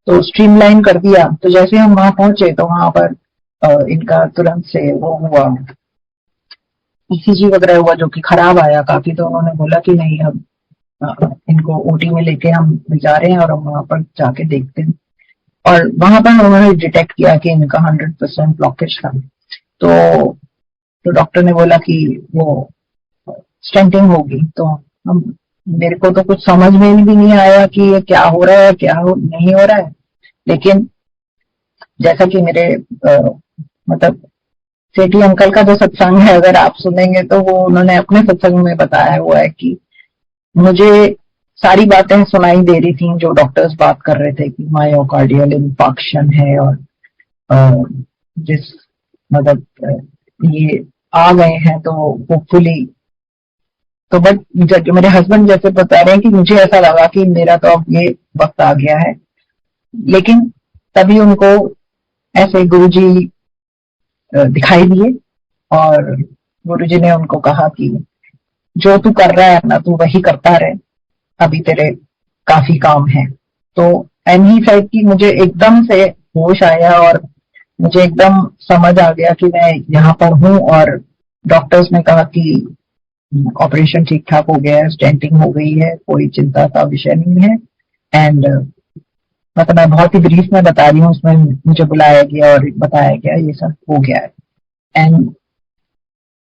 तो स्ट्रीमलाइन कर दिया। तो जैसे हम वहां पहुंचे तो वहां पर इनका तुरंत से वो हुआ ईसीजी वगैरह हुआ जो कि खराब आया काफी। तो उन्होंने बोला कि नहीं अब इनको ओटी में लेके हम जा रहे हैं और हम वहां पर जाके देखते हैं। और वहां पर उन्होंने डिटेक्ट किया कि इनका 100% ब्लॉकेज था। तो डॉक्टर ने बोला कि वो स्टेंटिंग होगी। तो हम मेरे को तो कुछ समझ में भी नहीं आया कि ये क्या हो रहा है, नहीं हो रहा है। लेकिन जैसा कि मेरे मतलब सेठी अंकल का जो सत्संग है, अगर आप सुनेंगे तो वो उन्होंने अपने सत्संग में बताया हुआ है कि मुझे सारी बातें सुनाई दे रही थी जो डॉक्टर्स बात कर रहे थे कि मायोकार्डियल इंफाक्शन है, और अ, जिस मतलब ये आ गए हैं तो होपफुली। तो बट जो मेरे हस्बैंड जैसे बता रहे हैं कि मुझे ऐसा लगा कि मेरा तो अब ये वक्त आ गया है। लेकिन तभी उनको ऐसे गुरुजी दिखाई दिए, और गुरुजी ने उनको कहा कि जो तू कर रहा है ना, तू वही करता रहे, अभी तेरे काफी काम है। तो एंड ही सेड कि मुझे एकदम से होश आया, और मुझे एकदम समझ आ गया कि मैं यहाँ पर हूँ, और डॉक्टर्स ने कहा कि ऑपरेशन ठीक ठाक हो गया है, स्टेंटिंग हो गई है, कोई चिंता का विषय नहीं है। एंड मतलब मैं बहुत ही ब्रीफ में बता रही हूँ, उसमें मुझे बुलाया गया और बताया गया ये सब हो गया है। एंड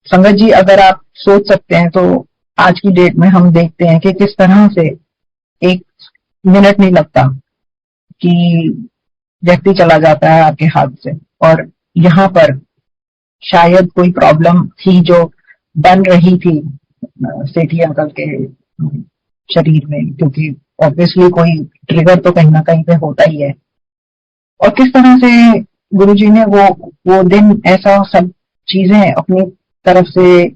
संगत जी, अगर आप सोच सकते हैं तो आज की डेट में हम देखते हैं कि किस तरह से एक मिनट नहीं लगता कि व्यक्ति चला जाता है आपके हाथ से। और यहाँ पर शायद कोई प्रॉब्लम थी जो बन रही थी सेठी अंकल के शरीर में, क्योंकि ऑब्वियसली कोई ट्रिगर तो कहीं ना कहीं पे होता ही है। और किस तरह से गुरुजी ने वो दिन ऐसा सब चीजें अपनी तरफ से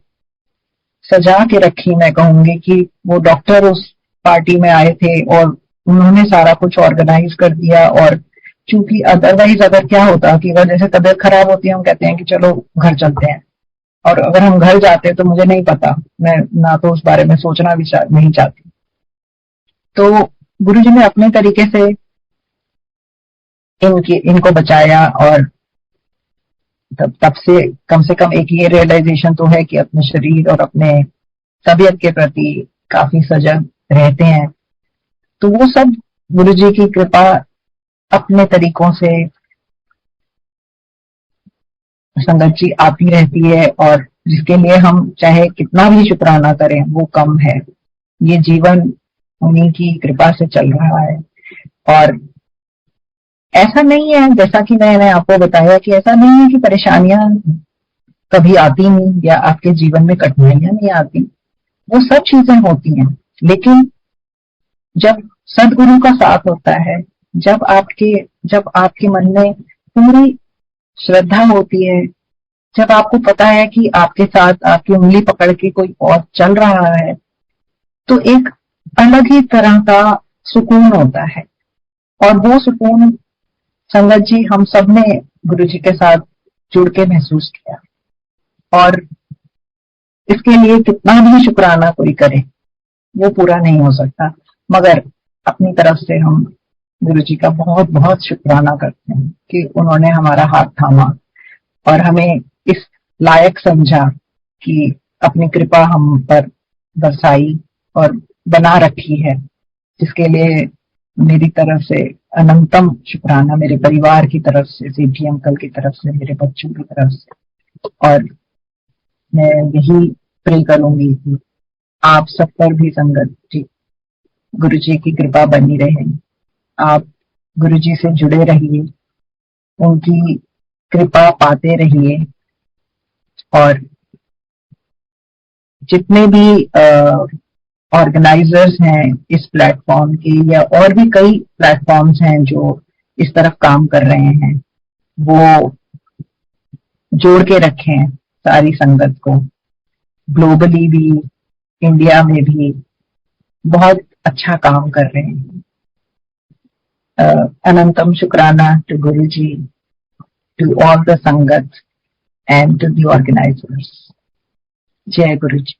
सजा के रखी, मैं कहूंगी कि वो डॉक्टर उस पार्टी में आए थे और उन्होंने सारा कुछ ऑर्गेनाइज कर दिया। और चूंकि अदरवाइज अगर क्या होता कि अगर जैसे तबीयत खराब होती है, हम कहते हैं कि चलो घर चलते हैं, और अगर हम घर जाते तो मुझे नहीं पता, मैं ना तो उस बारे में सोचना भी नहीं चाहती। तो गुरुजी ने अपने तरीके से इनको बचाया, और तब से कम एक ये रियलाइजेशन तो है कि अपने शरीर और अपने तबीयत के प्रति काफी सजग रहते हैं। तो वो सब गुरुजी की कृपा अपने तरीकों से संगत जी आती रहती है, और जिसके लिए हम चाहे कितना भी शुक्राना करें वो कम है। ये जीवन उन्हीं की कृपा से चल रहा है। और ऐसा नहीं है, जैसा कि मैंने आपको बताया, कि ऐसा नहीं है कि परेशानियां कभी आती नहीं या आपके जीवन में कठिनाइयां नहीं आती। वो सब चीजें होती हैं, लेकिन जब सदगुरु का साथ होता है, जब आपके मन में पूरी श्रद्धा होती है, जब आपको पता है कि आपके साथ आपकी उंगली पकड़ के कोई और चल रहा है, तो एक अलग ही तरह का सुकून होता है। और वो सुकून संगत जी हम सब ने गुरु जी के साथ जुड़ के महसूस किया। और इसके लिए कितना भी शुक्राना कोई करे वो पूरा नहीं हो सकता। मगर अपनी तरफ से हम गुरु जी का बहुत बहुत शुक्राना करते हैं कि उन्होंने हमारा हाथ थामा और हमें इस लायक समझा कि अपनी कृपा हम पर बरसाई और बना रखी है, जिसके लिए मेरी तरफ से अनंतम शुक्राना, मेरे परिवार की तरफ से, सेठी अंकल की तरफ से, मेरे बच्चों की तरफ से। और मैं यही प्रे करूंगी कि आप सब पर भी संगत जी गुरु जी की कृपा बनी रहे। आप गुरु जी से जुड़े रहिए, उनकी कृपा पाते रहिए। और जितने भी ऑर्गेनाइजर्स हैं इस प्लेटफॉर्म के, या और भी कई प्लेटफॉर्म्स हैं जो इस तरफ काम कर रहे हैं, वो जोड़ के रखें सारी संगत को, ग्लोबली भी, इंडिया में भी बहुत अच्छा काम कर रहे हैं। अनंतम शुक्राना to Guru ji, to all the संगत एंड टू द ऑर्गेनाइजर्स। जय गुरु जी।